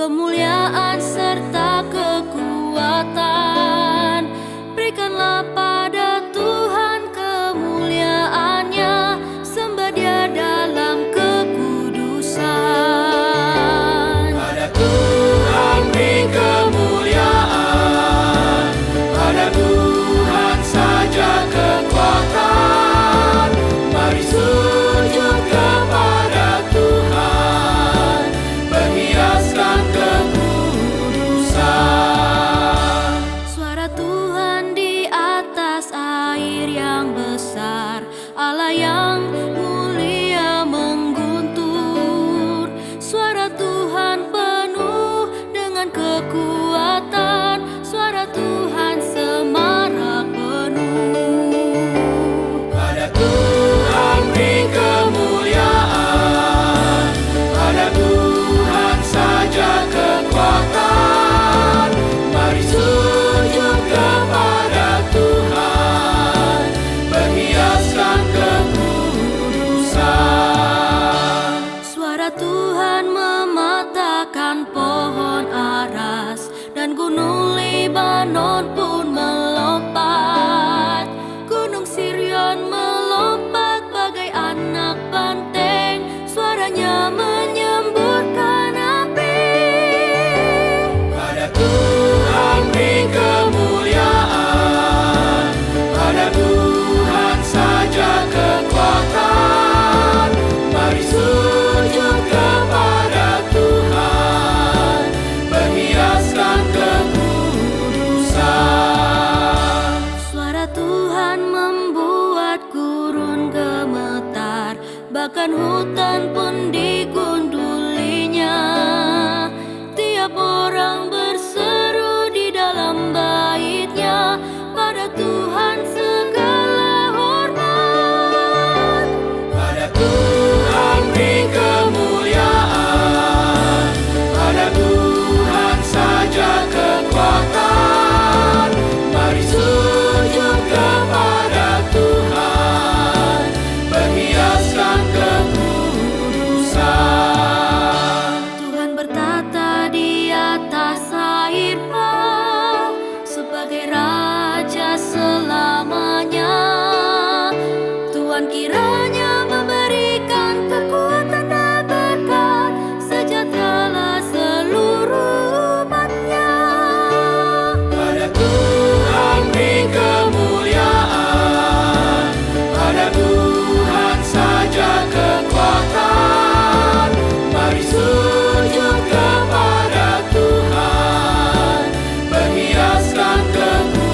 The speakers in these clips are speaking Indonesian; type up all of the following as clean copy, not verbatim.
kemuliaan serta kekuatan. Berikanlah pada Tuhan kemuliaan-Nya, sembah Dia dalam kekudusan. Pada Tuhan beri kemuliaan, pada Tuhan saja kekuatan. Mari sujud kepada Tuhan, berhiaskan kekudusan. Suara Tuhan di atas air yang besar, Allah yang mulia mengguntur. Suara Tuhan penuh dengan kekuatan, suara Tuhan semarak penuh. Pada Tuhan beri kemuliaan, pada Tuhan saja kekuatan. Mari sujud kepada Tuhan, berhiaskan kekudusan. Suara Tuhan mematahkan pohon aras, dan gunung Libanon pun melompat. Gunung Sirion melompat bagai anak banteng, suaranya menyemburkan api. Pada Tuhan beri kemuliaan, pada Tuhan saja kekuatan. Mari sujud kepada Tuhan, berhiaskan kekudusan. Suara Tuhan membuat gurun gemetar, bahkan hutan pun digundulinya. Tiap orang berseru di dalam bait-Nya, pada Tuhan segala hormat. Pada Tuhan beri kemuliaan, pada Tuhan saja kekuatan. Mari sujud kepada Tuhan, berhiaskan kekudusan. Tuhan bertata di atas air bah, sebagai Raja selamanya. Tuhan kiranya memberikan kekuatan dan berkat, sejahteralah seluruh umat-Nya. Pada Tuhan beri kemuliaan, pada Tuhan saja kekuatan. Mari sujud kepada Tuhan, berhiaskan kekudusan.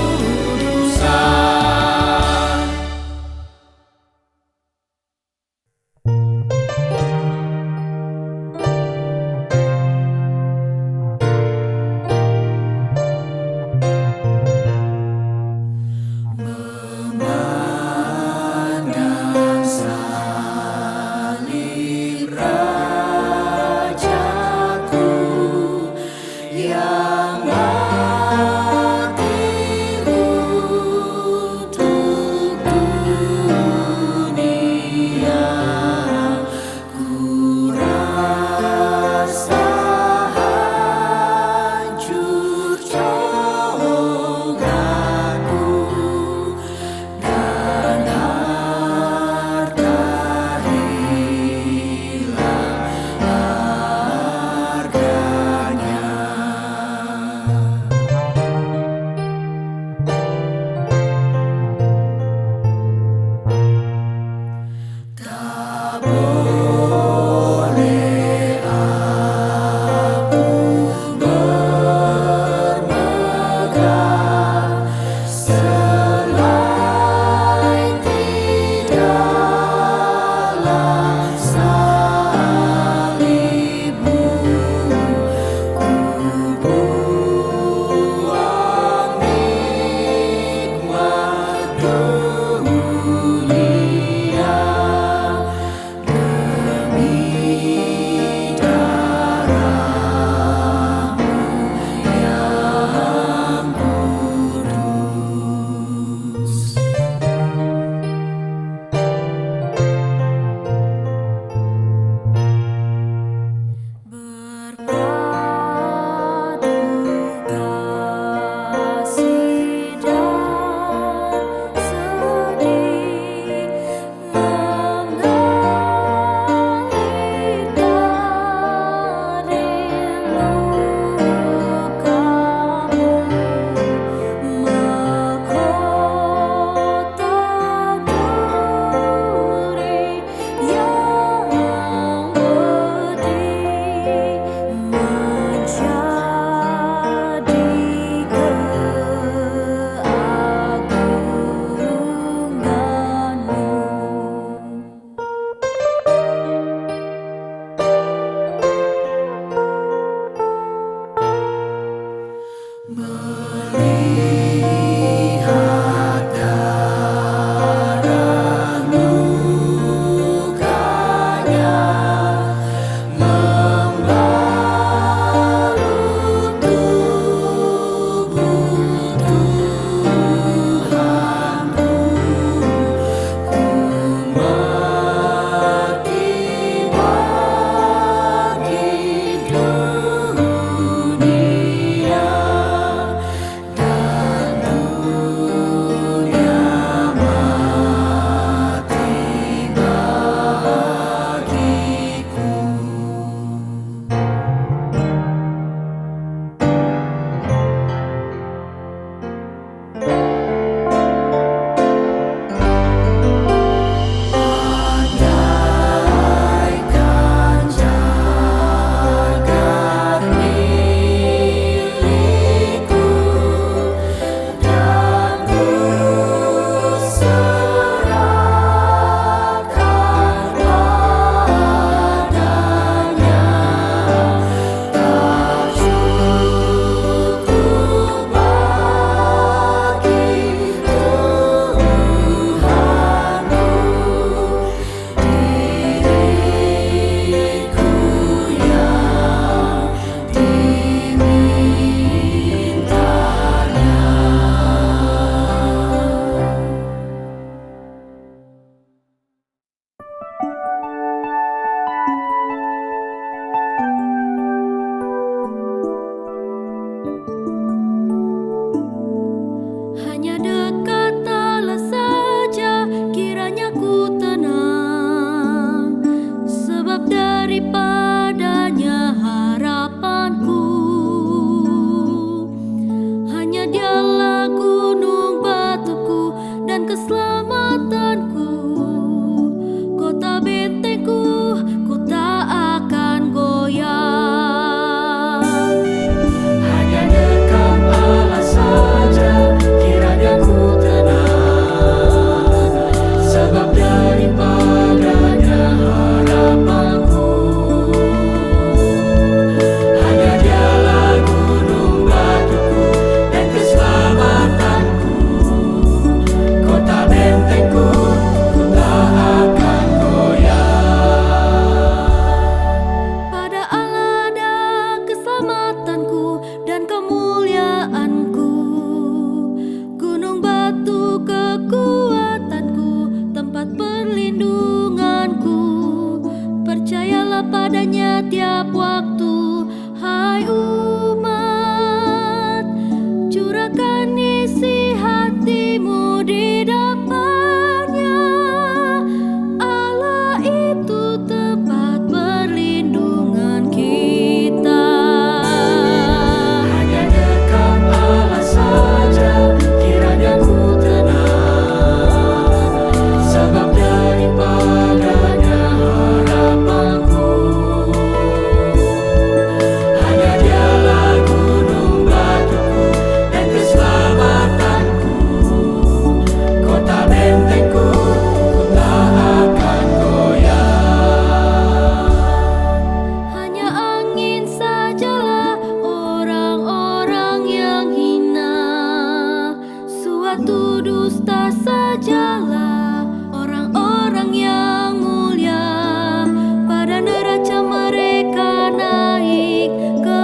itu dusta sajalah. Orang-orang yang mulia pada neraca mereka naik ke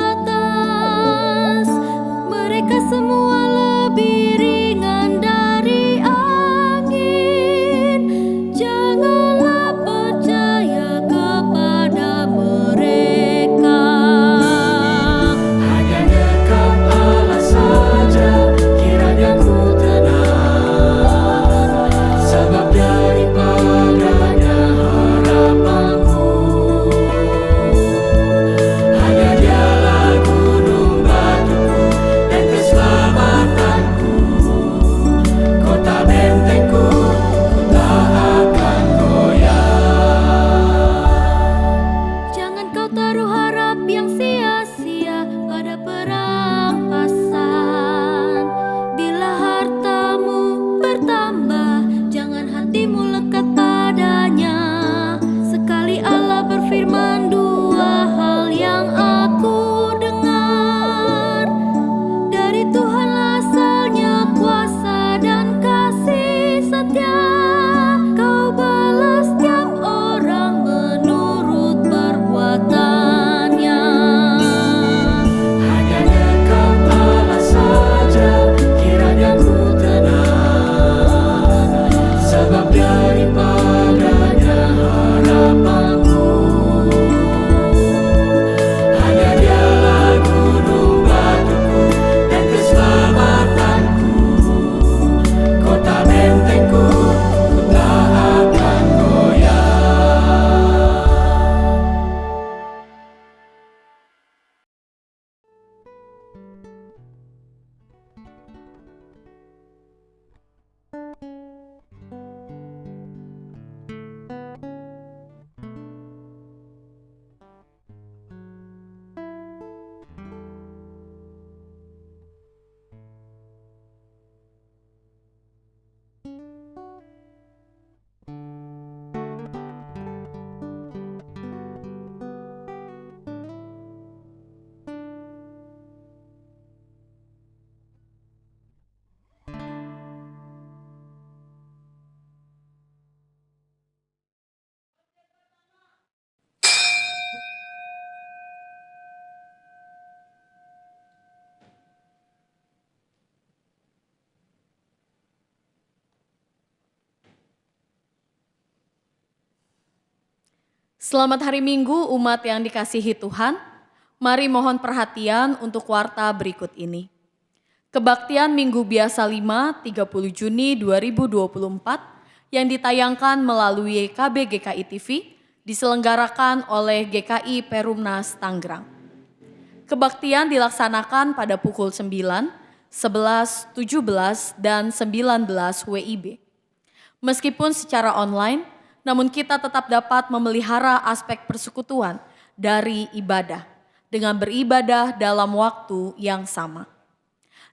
atas. Mereka semua lebih ringan dari angin. Janganlah percaya kepada mereka. Hanya dekat Allah saja kiranya ku tenang, sebab daripadanya harapanku. Hanya Dialah gunung batuku dan keselamatanku, kota bentengku, ku tak akan goyah. Jangan kau taruh harap yang sia-sia pada perampasan. Bila hartamu bertambah, jangan hatimu lekat padanya. Sekali Allah berfirman, dua hal yang aku dengar. Dari Tuhanlah asalnya kuasa dan kasih setia. Kau balas tiap orang menurut perbuatannya. Hanya dekat Allah saja kiranya ku tenang, sebab daripadanya harapanku. Hanya Dialah gunung batuku dan keselamatanku, kota bentengku, ku tak akan goyah. Selamat hari Minggu umat yang dikasihi Tuhan. Mari mohon perhatian untuk warta berikut ini. Kebaktian Minggu Biasa 5, 30 Juni 2024 yang ditayangkan melalui KB GKI TV diselenggarakan oleh GKI Perumnas Tangerang. Kebaktian dilaksanakan pada pukul 9, 11, 17, dan 19 WIB. Meskipun secara online, namun kita tetap dapat memelihara aspek persekutuan dari ibadah dengan beribadah dalam waktu yang sama.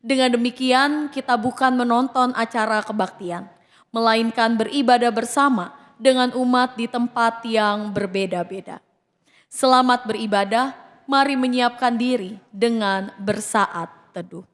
Dengan demikian kita bukan menonton acara kebaktian, melainkan beribadah bersama dengan umat di tempat yang berbeda-beda. Selamat beribadah, mari menyiapkan diri dengan bersaat teduh.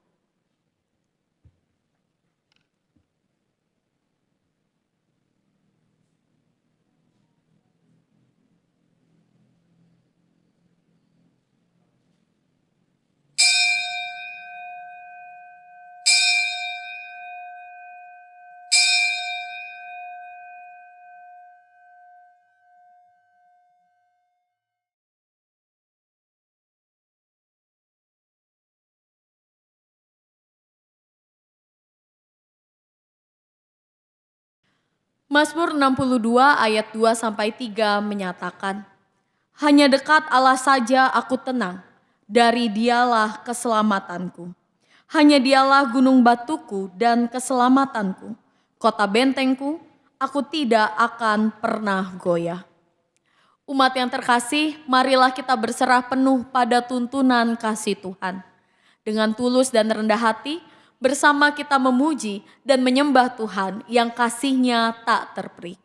Mazmur 62 ayat 2-3 menyatakan, hanya dekat Allah saja aku tenang, dari Dialah keselamatanku. Hanya Dialah gunung batuku dan keselamatanku, kota bentengku, aku tidak akan pernah goyah. Umat yang terkasih, marilah kita berserah penuh pada tuntunan kasih Tuhan. Dengan tulus dan rendah hati, bersama kita memuji dan menyembah Tuhan yang kasih-Nya tak terperi.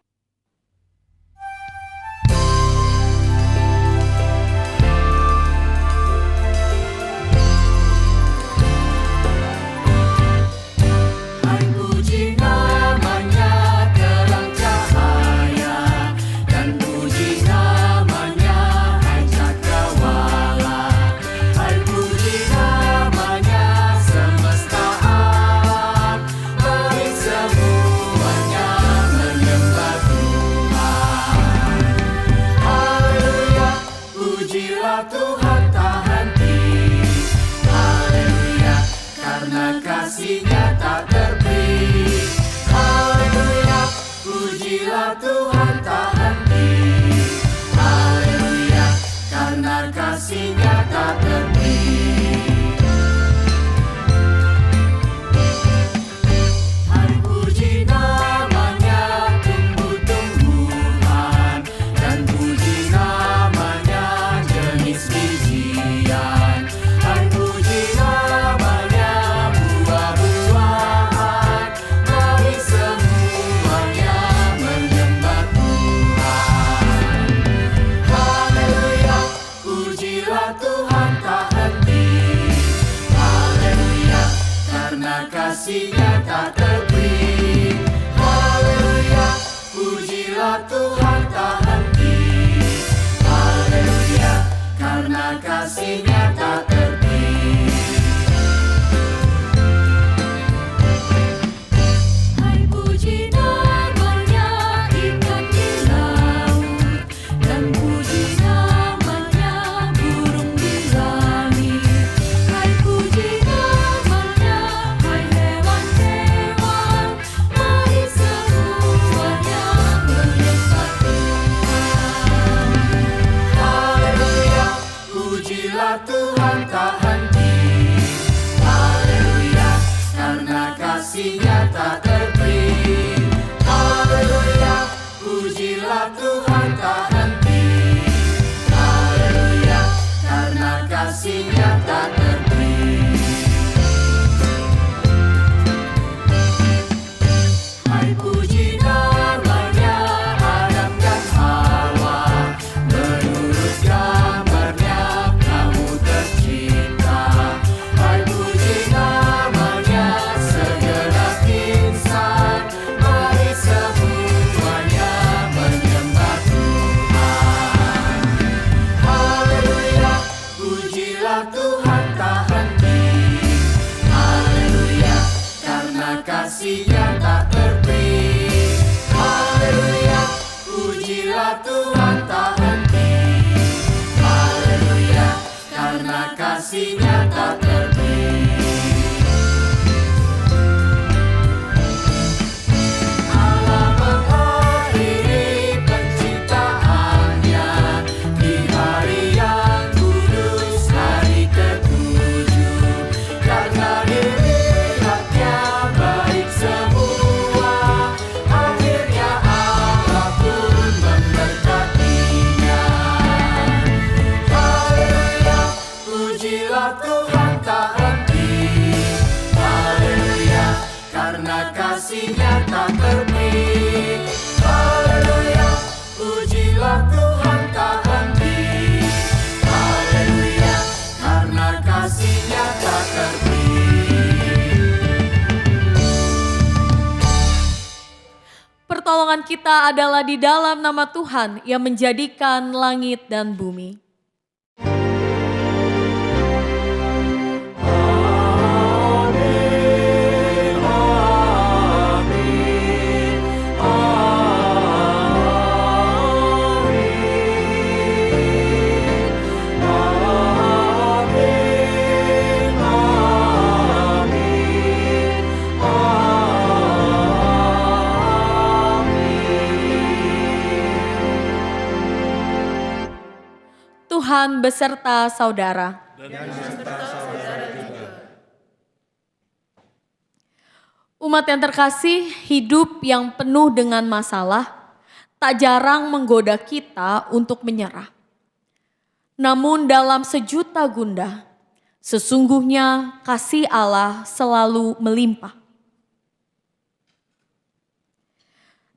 kasih-Nya tak terperi. Haleluya, pujilah Tuhan tak henti. Haleluya, karena kasih-Nya tak terperi. Hai puji namanya Adam dan Hawa, menurut gambarnya kamu tercipta. Hai puji namanya segenap insan, mari semuanya menyembah Tuhan. Haleluya, pujilah Tuhan tak henti. Haleluya, karena kasih-Nya tak terperi. Haleluya, pujilah Tuhan tak henti. Haleluya, karena kasih-Nya tak terperi. Allah mengakhiri penciptaannya di hari yang kudus, hari ketujuh. Karena dilihatnya baik semua, akhirnya Allah pun memberkatinya. Haleluya, pujilah Tuhan tak henti. Haleluya, karena kasih-Nya tak terperi. Haleluya, pujilah Tuhan tak henti. Haleluya, karena kasih-Nya tak terperi. Pertolongan kita adalah di dalam nama Tuhan yang menjadikan langit dan bumi. Tuhan beserta saudara. Umat yang terkasih, hidup yang penuh dengan masalah tak jarang menggoda kita untuk menyerah. Namun dalam sejuta gundah, sesungguhnya kasih Allah selalu melimpah.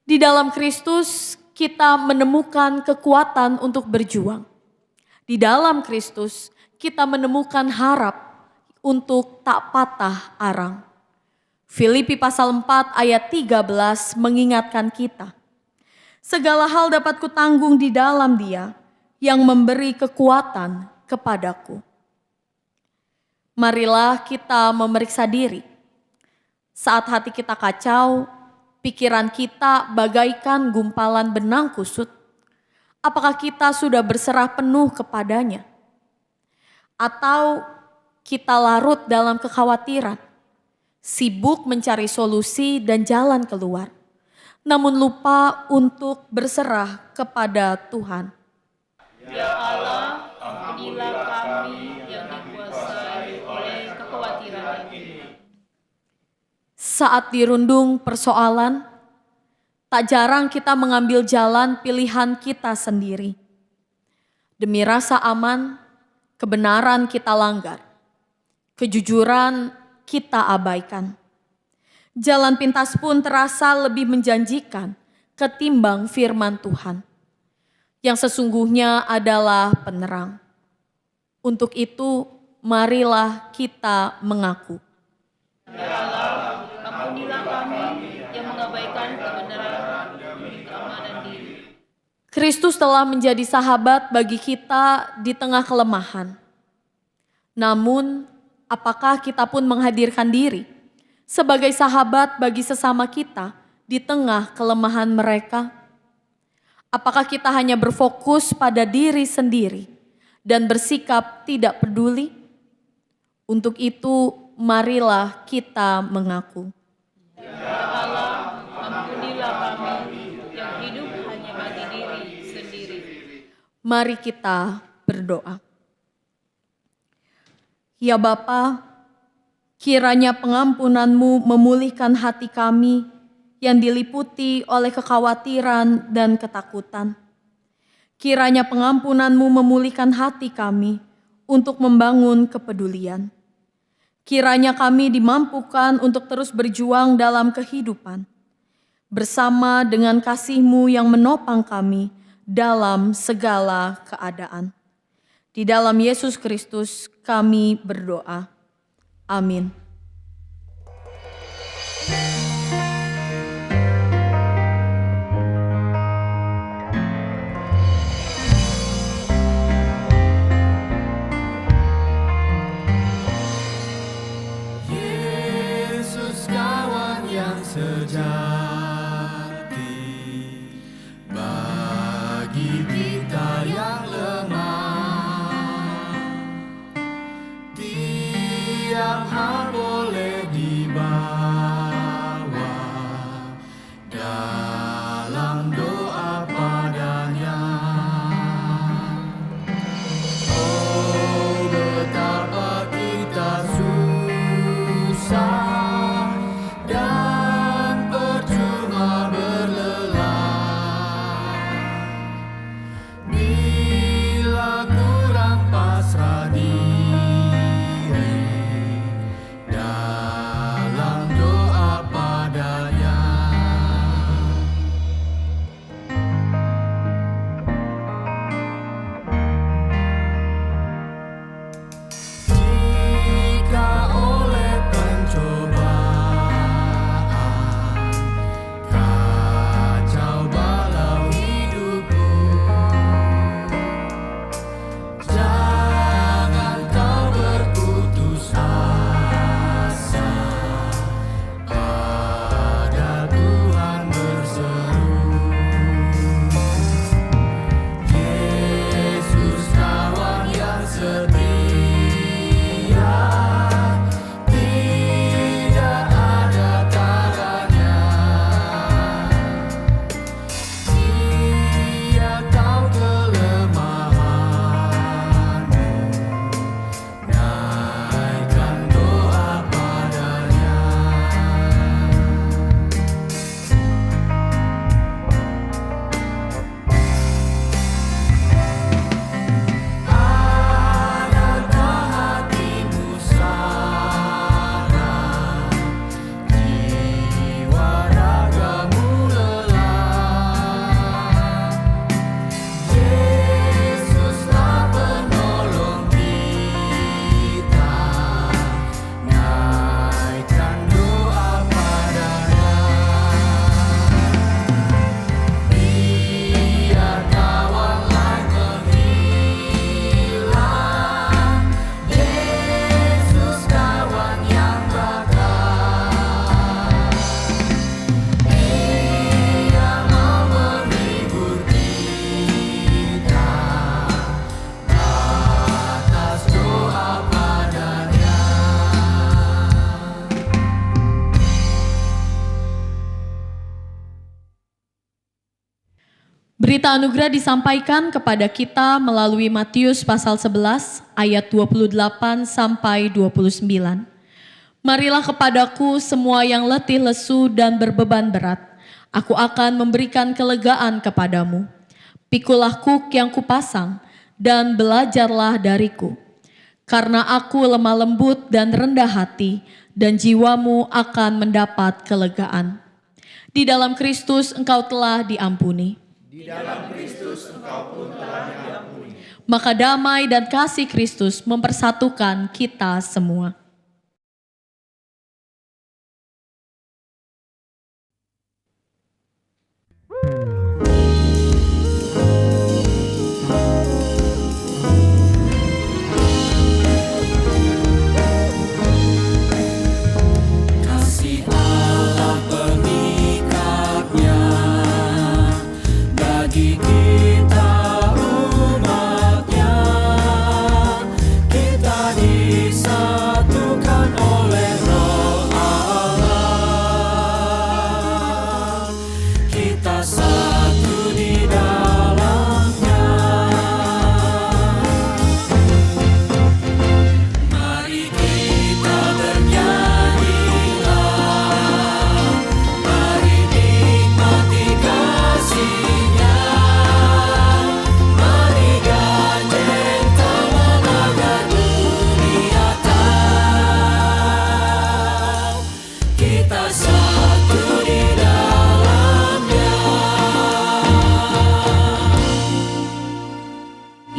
Di dalam Kristus kita menemukan kekuatan untuk berjuang. Di dalam Kristus kita menemukan harap untuk tak patah arang. Filipi pasal 4 ayat 13 mengingatkan kita. Segala hal dapat kutanggung di dalam Dia yang memberi kekuatan kepadaku. Marilah kita memeriksa diri. Saat hati kita kacau, pikiran kita bagaikan gumpalan benang kusut. Apakah kita sudah berserah penuh kepadanya? Atau kita larut dalam kekhawatiran, sibuk mencari solusi dan jalan keluar, namun lupa untuk berserah kepada Tuhan. Ya Allah, ampunilah kami yang dikuasai oleh kekhawatiran ini. Saat dirundung persoalan, tak jarang kita mengambil jalan pilihan kita sendiri. Demi rasa aman, kebenaran kita langgar. Kejujuran kita abaikan. Jalan pintas pun terasa lebih menjanjikan ketimbang firman Tuhan, yang sesungguhnya adalah penerang. Untuk itu, marilah kita mengaku. Ya Allah, ampunilah kami yang mengabaikan kebenaran demi keamanan diri. Kristus telah menjadi sahabat bagi kita di tengah kelemahan. Namun, apakah kita pun menghadirkan diri sebagai sahabat bagi sesama kita di tengah kelemahan mereka? Apakah kita hanya berfokus pada diri sendiri dan bersikap tidak peduli? Untuk itu, marilah kita mengaku. Ya Allah, ampunilah kami yang hidup hanya bagi diri sendiri. Mari kita berdoa. Ya Bapa, Kiranya pengampunan-Mu memulihkan hati kami yang diliputi oleh kekhawatiran dan ketakutan. Kiranya pengampunan-Mu memulihkan hati kami untuk membangun kepedulian. Kiranya kami dimampukan untuk terus berjuang dalam kehidupan, bersama dengan kasih-Mu yang menopang kami dalam segala keadaan. Di dalam Yesus Kristus kami berdoa. Amin. Yesus kawan yang sejati bagi kita yang lemah. Tiap hal boleh dibawa dalam doa padanya. Oh, betapa kita susah dan percuma berlelah bila kurang pasrah diri dalam doa padanya. Jika oleh pencobaan kacau balau hidupmu, jangan kau berputus asa, pada Tuhan berseru. Yesus kawan yang setia, tidak ada tandanya. Dia tahu kelemahanmu, naikkan doa padanya. Adakah hatimu sarang, jiwa ragamu lelah? Yesuslah penolong kita, naikkan doa padanya. Biar kawan lain menghilang, Yesus kawan yang bakal. Ia mau menghibur kita atas doa padanya. Berita anugerah disampaikan kepada kita melalui Matius pasal 11 ayat 28 sampai 29. Marilah kepadaku semua yang letih lesu dan berbeban berat, aku akan memberikan kelegaan kepadamu. Pikulah kuk yang kupasang dan belajarlah dariku, karena aku lemah lembut dan rendah hati, dan jiwamu akan mendapat kelegaan. Di dalam Kristus engkau telah diampuni. Maka damai dan kasih Kristus mempersatukan kita semua. Kasih Allah pengikatnya bagi kita umatnya, kita disatukan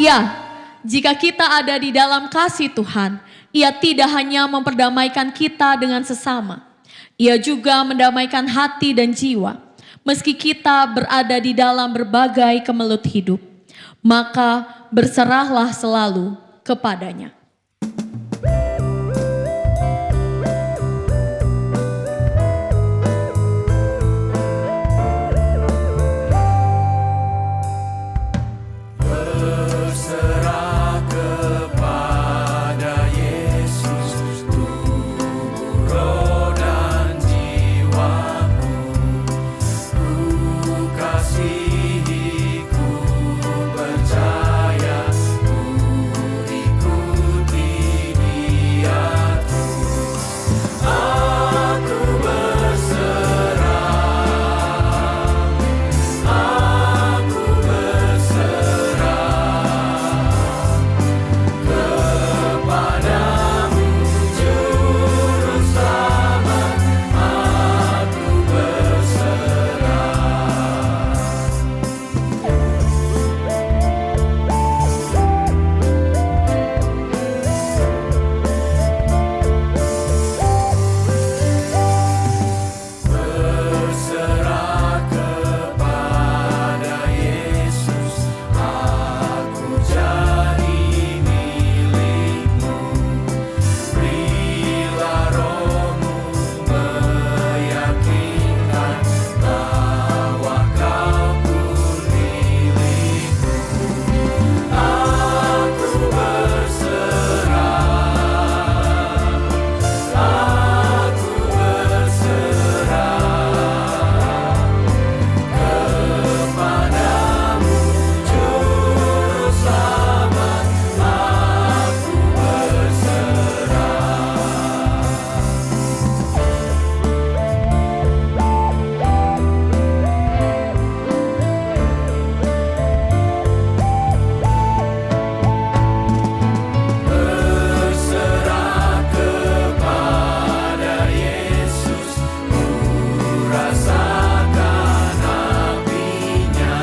Ya, jika kita ada di dalam kasih Tuhan, Ia tidak hanya memperdamaikan kita dengan sesama, Ia juga mendamaikan hati dan jiwa. Meski kita berada di dalam berbagai kemelut hidup, maka berserahlah selalu kepadanya. Berserah kepada Yesus, tubuh, roh, dan jiwaku. Ku kasihi, ku percaya, ku ikuti Dia. Aku berserah, aku berserah kepadamu, Juru Selamat. Aku berserah kepada Yesus, aku jadi milikmu. Berilah rohmu meyakinkan bahwa kau pun milikku. Aku berserah, aku berserah kepadamu, Juru Selamat. Aku berserah. Berserah kepada Yesus, ku rasakan apinya,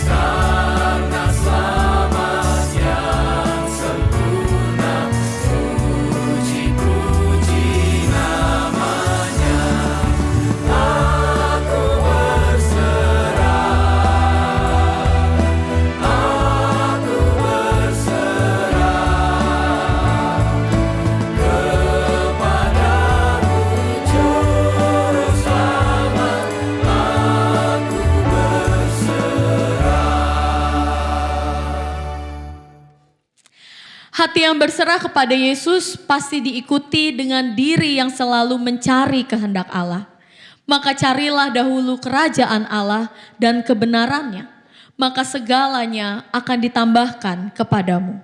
karena selamat yang sempurna. Puji-puji namanya. Aku berserah, aku berserah kepadamu, Juru Selamat. Aku berserah. Hati yang berserah kepada Yesus pasti diikuti dengan diri yang selalu mencari kehendak Allah. Maka carilah dahulu kerajaan Allah dan kebenarannya, maka segalanya akan ditambahkan kepadamu.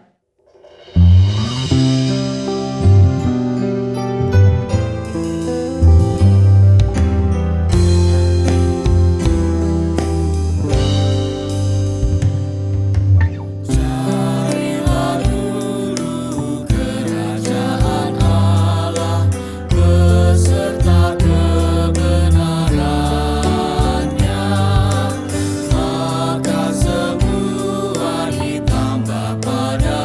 Carilah dulu kerajaan Allah beserta kebenarannya, maka semua ditambah padamu.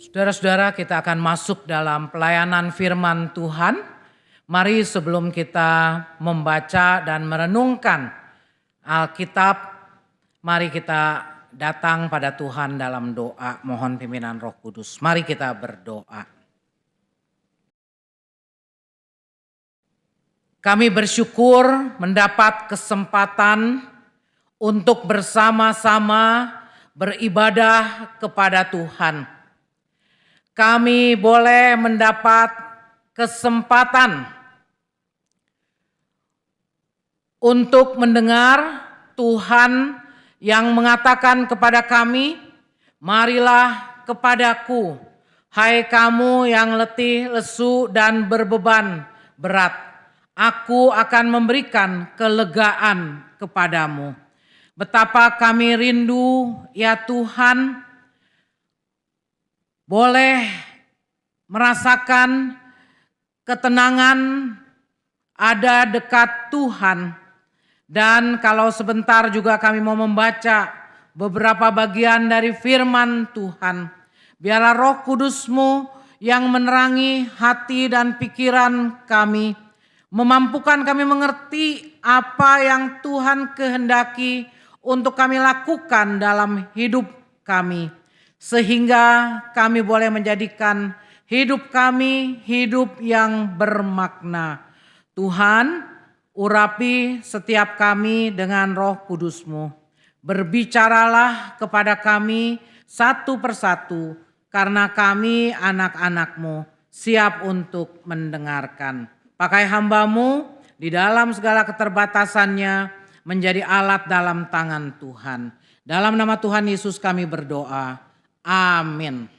Saudara-saudara, kita akan masuk dalam pelayanan firman Tuhan. Mari sebelum kita membaca dan merenungkan Alkitab, mari kita datang pada Tuhan dalam doa, mohon pimpinan Roh Kudus. Mari kita berdoa. Kami bersyukur mendapat kesempatan untuk bersama-sama beribadah kepada Tuhan. Kami boleh mendapat kesempatan untuk mendengar Tuhan yang mengatakan kepada kami, marilah kepadaku, hai kamu yang letih, lesu dan berbeban berat, aku akan memberikan kelegaan kepadamu. Betapa kami rindu ya Tuhan, boleh merasakan ketenangan ada dekat Tuhan. Dan kalau sebentar juga kami mau membaca beberapa bagian dari firman Tuhan. Biarlah Roh Kudus-Mu yang menerangi hati dan pikiran kami, memampukan kami mengerti apa yang Tuhan kehendaki untuk kami lakukan dalam hidup kami. Sehingga kami boleh menjadikan hidup kami hidup yang bermakna. Tuhan, urapi setiap kami dengan Roh Kudus-Mu. Berbicaralah kepada kami satu persatu, karena kami anak-anak-Mu siap untuk mendengarkan. Pakai hamba-Mu di dalam segala keterbatasannya menjadi alat dalam tangan Tuhan. Dalam nama Tuhan Yesus kami berdoa. Amin.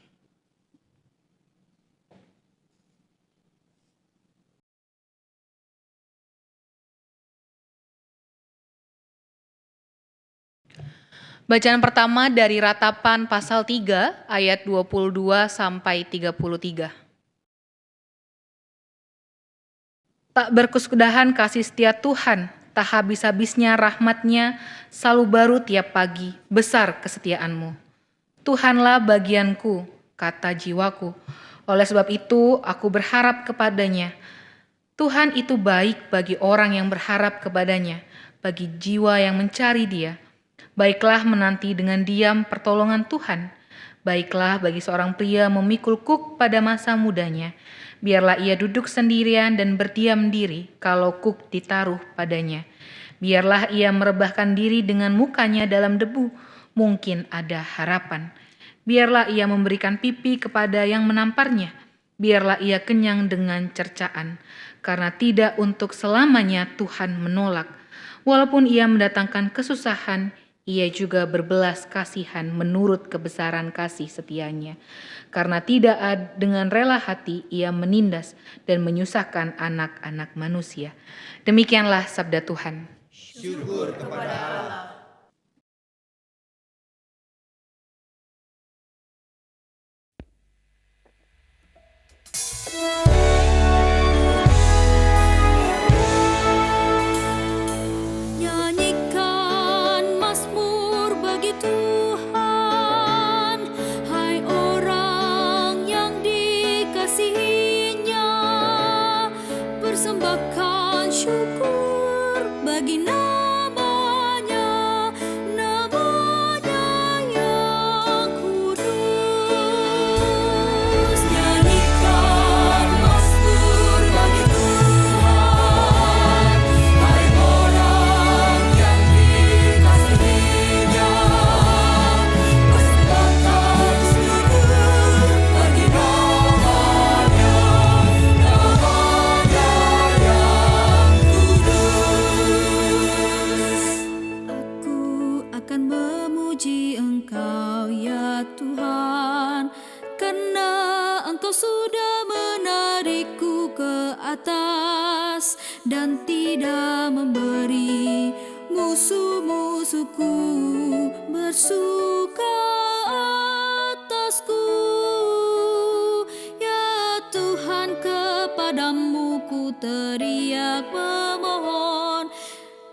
Bacaan pertama dari Ratapan pasal 3 ayat 22 sampai 33. Tak berkesudahan kasih setia Tuhan, tak habis-habisnya rahmat-Nya, selalu baru tiap pagi, besar kesetiaan-Mu. Tuhanlah bagianku, kata jiwaku. Oleh sebab itu aku berharap kepadanya. Tuhan itu baik bagi orang yang berharap kepadanya, bagi jiwa yang mencari Dia. Baiklah menanti dengan diam pertolongan Tuhan. Baiklah bagi seorang pria memikul kuk pada masa mudanya. Biarlah ia duduk sendirian dan berdiam diri kalau kuk ditaruh padanya. Biarlah ia merebahkan diri dengan mukanya dalam debu. Mungkin ada harapan. Biarlah ia memberikan pipi kepada yang menamparnya. Biarlah ia kenyang dengan cercaan. Karena tidak untuk selamanya Tuhan menolak. Walaupun ia mendatangkan kesusahan, ia juga berbelas kasihan menurut kebesaran kasih setianya. Karena tidak dengan rela hati ia menindas dan menyusahkan anak-anak manusia. Demikianlah sabda Tuhan. Syukur kepada Allah. Nyanyikan mazmur bagi Tuhan, hai orang yang dikasihi-Nya. Persembahkan syukur bagi nama-Nya, nama-Nya yang kudus. Nyanyikan mazmur bagi Tuhan, hai orang yang dikasihi-Nya. Persembahkan syukur bagi nama-Nya, nama-Nya yang kudus. Aku akan memuji Engkau ya Tuhan, karena Engkau sudah menarikku ke atas dan tidak memberi musuh-musuhku bersuka atasku. Ya Tuhan, kepadamu ku teriak memohon,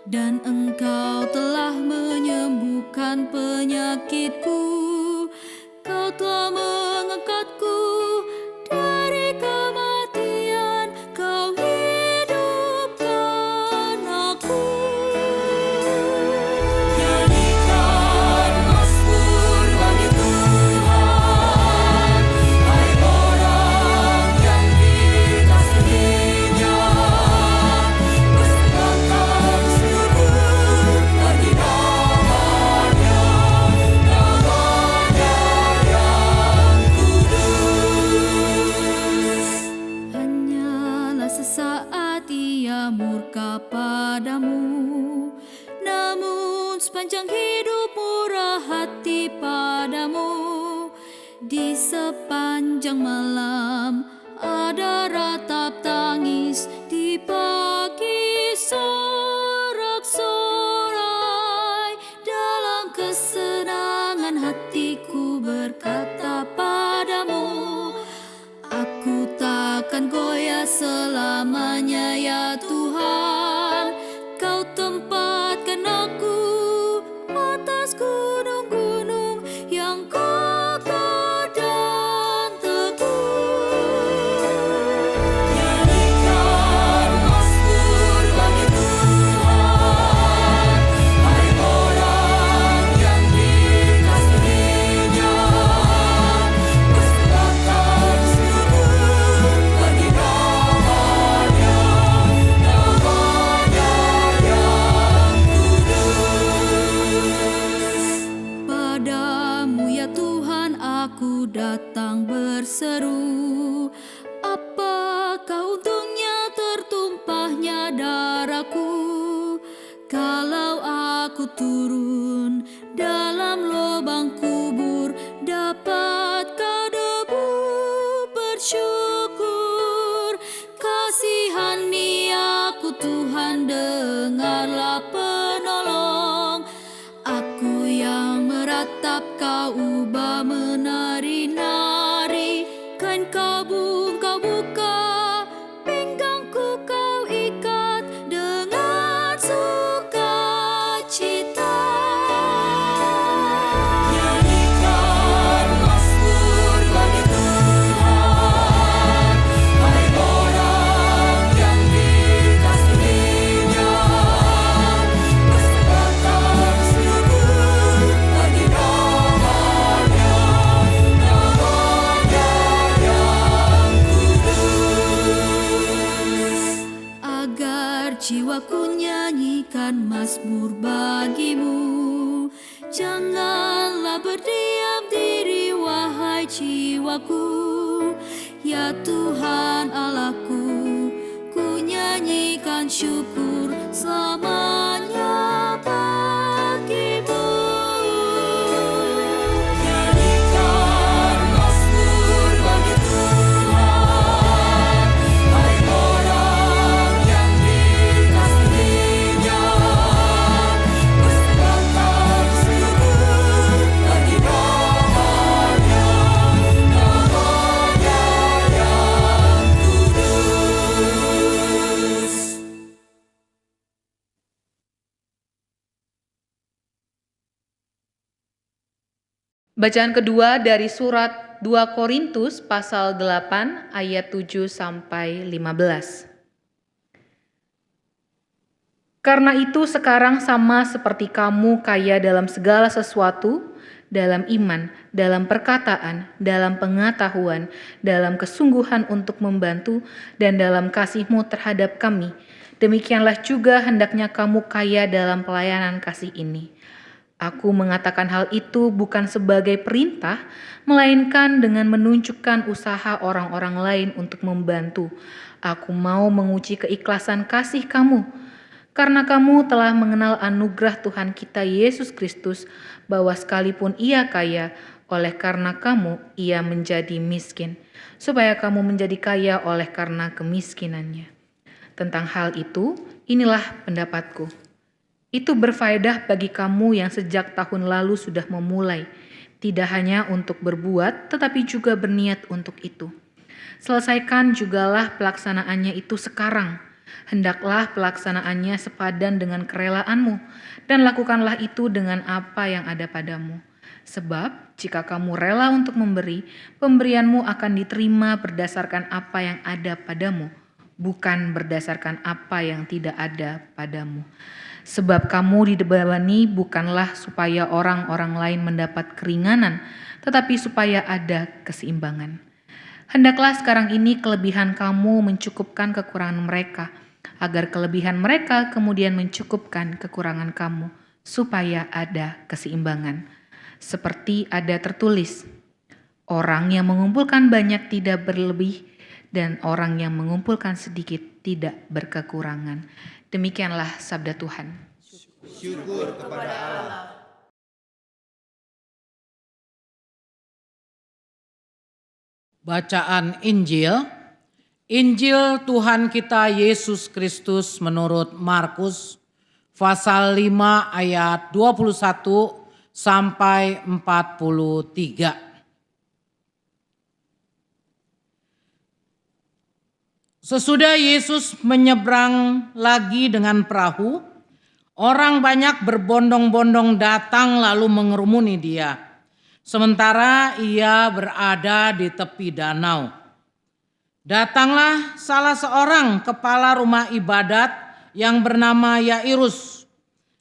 dan Engkau telah menyembuhkan penyakitku. Kau telah mengangkatku sepanjang hidup murah hati padamu. Di sepanjang malam ada ratap tangis, di pagi sorak-sorai. Dalam kesenangan hatiku berkata padamu, aku takkan goyah selamanya ya Tuhan. Kau tempatkan aku atas gunung-gunung yang kokoh dan teguh. Nyanyikan mazmur bagi Tuhan, hai orang yang dikasihi-Nya. Persembahkan syukur bagi nama-Nya, nama-Nya yang kudus. Padamu ya Tuhan aku datang berseru. Apakah untungnya tertumpahnya darahku, kalau aku turun dalam lubang kubur, dapatkah debu bersyukur? Kasihani aku Tuhan, dengarlah penolong. Aku yang meratap kau ubah menari-nari, kain kabung kau buka, pinggangku kau ikat dengan sukacita. Nyanyikan mazmur bagi Tuhan, hai orang yang dikasihi-Nya. Persembahkan syukur bagi nama-Nya, nama-Nya yang kudus. Agar jiwaku nyanyikan mazmur bagimu, janganlah berdiam diri wahai jiwaku. Ya Tuhan Allahku, ku nyanyikan syukur selamanya bagimu. Nyanyikan mazmur bagi Tuhan, hai orang yang dikasihi-Nya. Persembahkan syukur bagi nama-Nya, nama-Nya yang kudus. Bacaan kedua dari surat 2 Korintus pasal 8 ayat 7 sampai 15. Karena itu sekarang sama seperti kamu kaya dalam segala sesuatu, dalam iman, dalam perkataan, dalam pengetahuan, dalam kesungguhan untuk membantu, dan dalam kasih-Mu terhadap kami. Demikianlah juga hendaknya kamu kaya dalam pelayanan kasih ini. Aku mengatakan hal itu bukan sebagai perintah, melainkan dengan menunjukkan usaha orang-orang lain untuk membantu. Aku mau menguji keikhlasan kasih kamu, karena kamu telah mengenal anugerah Tuhan kita Yesus Kristus, bahwa sekalipun Ia kaya, oleh karena kamu Ia menjadi miskin, supaya kamu menjadi kaya oleh karena kemiskinannya. Tentang hal itu, inilah pendapatku. Itu berfaedah bagi kamu yang sejak tahun lalu sudah memulai, tidak hanya untuk berbuat, tetapi juga berniat untuk itu. Selesaikan jugalah pelaksanaannya itu sekarang. Hendaklah pelaksanaannya sepadan dengan kerelaanmu, dan lakukanlah itu dengan apa yang ada padamu. Sebab jika kamu rela untuk memberi, pemberianmu akan diterima berdasarkan apa yang ada padamu, bukan berdasarkan apa yang tidak ada padamu. Sebab kamu dibebani bukanlah supaya orang-orang lain mendapat keringanan, tetapi supaya ada keseimbangan. Hendaklah sekarang ini kelebihan kamu mencukupkan kekurangan mereka, agar kelebihan mereka kemudian mencukupkan kekurangan kamu, supaya ada keseimbangan. Seperti ada tertulis, orang yang mengumpulkan banyak tidak berlebih, dan orang yang mengumpulkan sedikit tidak berkekurangan. Demikianlah sabda Tuhan. syukur kepada Allah. Bacaan Injil. Injil Tuhan kita Yesus Kristus menurut Markus pasal 5 ayat 21 sampai 43. Sesudah Yesus menyeberang lagi dengan perahu, orang banyak berbondong-bondong datang lalu mengerumuni dia. Sementara ia berada di tepi danau. Datanglah salah seorang kepala rumah ibadat yang bernama Yairus.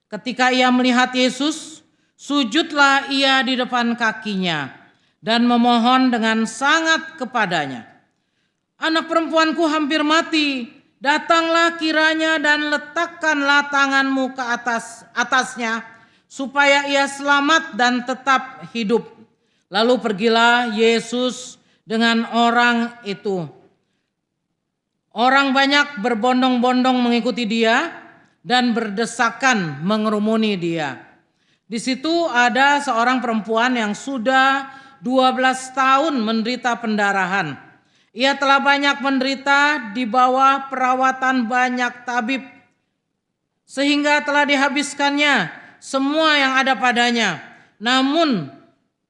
Ketika ia melihat Yesus, sujudlah ia di depan kakinya dan memohon dengan sangat kepadanya. Anak perempuanku hampir mati, datanglah kiranya dan letakkanlah tanganmu ke atasnya supaya ia selamat dan tetap hidup. Lalu pergilah Yesus dengan orang itu. Orang banyak berbondong-bondong mengikuti dia dan berdesakan mengerumuni dia. Di situ ada seorang perempuan yang sudah 12 tahun menderita pendarahan. Ia telah banyak menderita di bawah perawatan banyak tabib, sehingga telah dihabiskannya semua yang ada padanya. Namun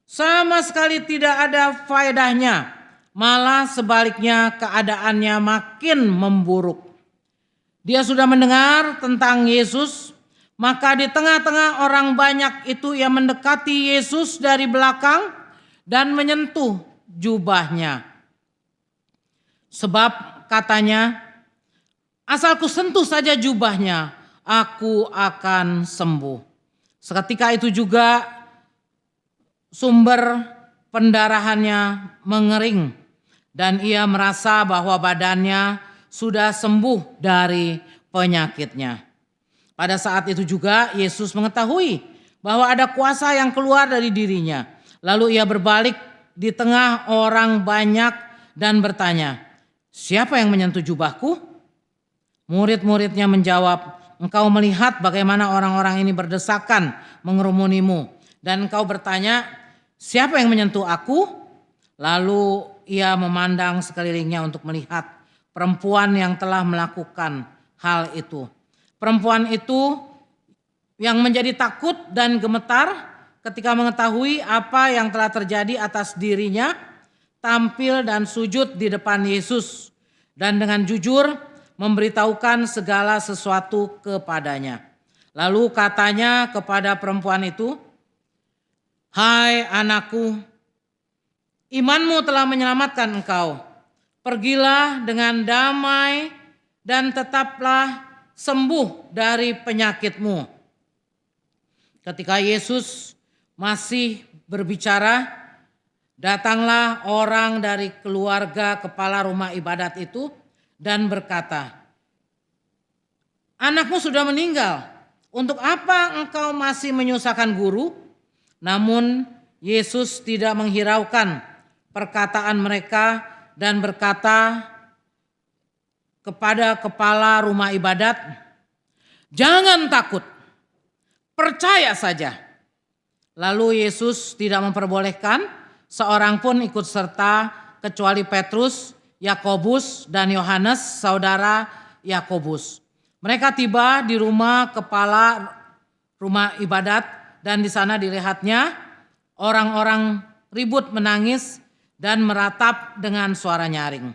sama sekali tidak ada faedahnya. Malah sebaliknya keadaannya makin memburuk. Dia sudah mendengar tentang Yesus, maka di tengah-tengah orang banyak itu ia mendekati Yesus dari belakang dan menyentuh jubahnya. Sebab katanya, asal ku sentuh saja jubahnya, aku akan sembuh. Seketika itu juga sumber pendarahannya mengering dan ia merasa bahwa badannya sudah sembuh dari penyakitnya. Pada saat itu juga Yesus mengetahui bahwa ada kuasa yang keluar dari dirinya. Lalu ia berbalik di tengah orang banyak dan bertanya, siapa yang menyentuh jubahku? Murid-muridnya menjawab, engkau melihat bagaimana orang-orang ini berdesakan mengerumunimu. Dan engkau bertanya, siapa yang menyentuh aku? Lalu ia memandang sekelilingnya untuk melihat perempuan yang telah melakukan hal itu. Perempuan itu yang menjadi takut dan gemetar ketika mengetahui apa yang telah terjadi atas dirinya, tampil dan sujud di depan Yesus dan dengan jujur memberitahukan segala sesuatu kepadanya. Lalu katanya kepada perempuan itu, hai anakku, imanmu telah menyelamatkan engkau. Pergilah dengan damai dan tetaplah sembuh dari penyakitmu. Ketika Yesus masih berbicara, datanglah orang dari keluarga kepala rumah ibadat itu dan berkata, anakmu sudah meninggal, untuk apa engkau masih menyusahkan guru? Namun Yesus tidak menghiraukan perkataan mereka dan berkata kepada kepala rumah ibadat, jangan takut, percaya saja. Lalu Yesus tidak memperbolehkan seorang pun ikut serta kecuali Petrus, Yakobus dan Yohanes saudara Yakobus. Mereka tiba di rumah kepala rumah ibadat dan di sana dilihatnya orang-orang ribut menangis dan meratap dengan suara nyaring.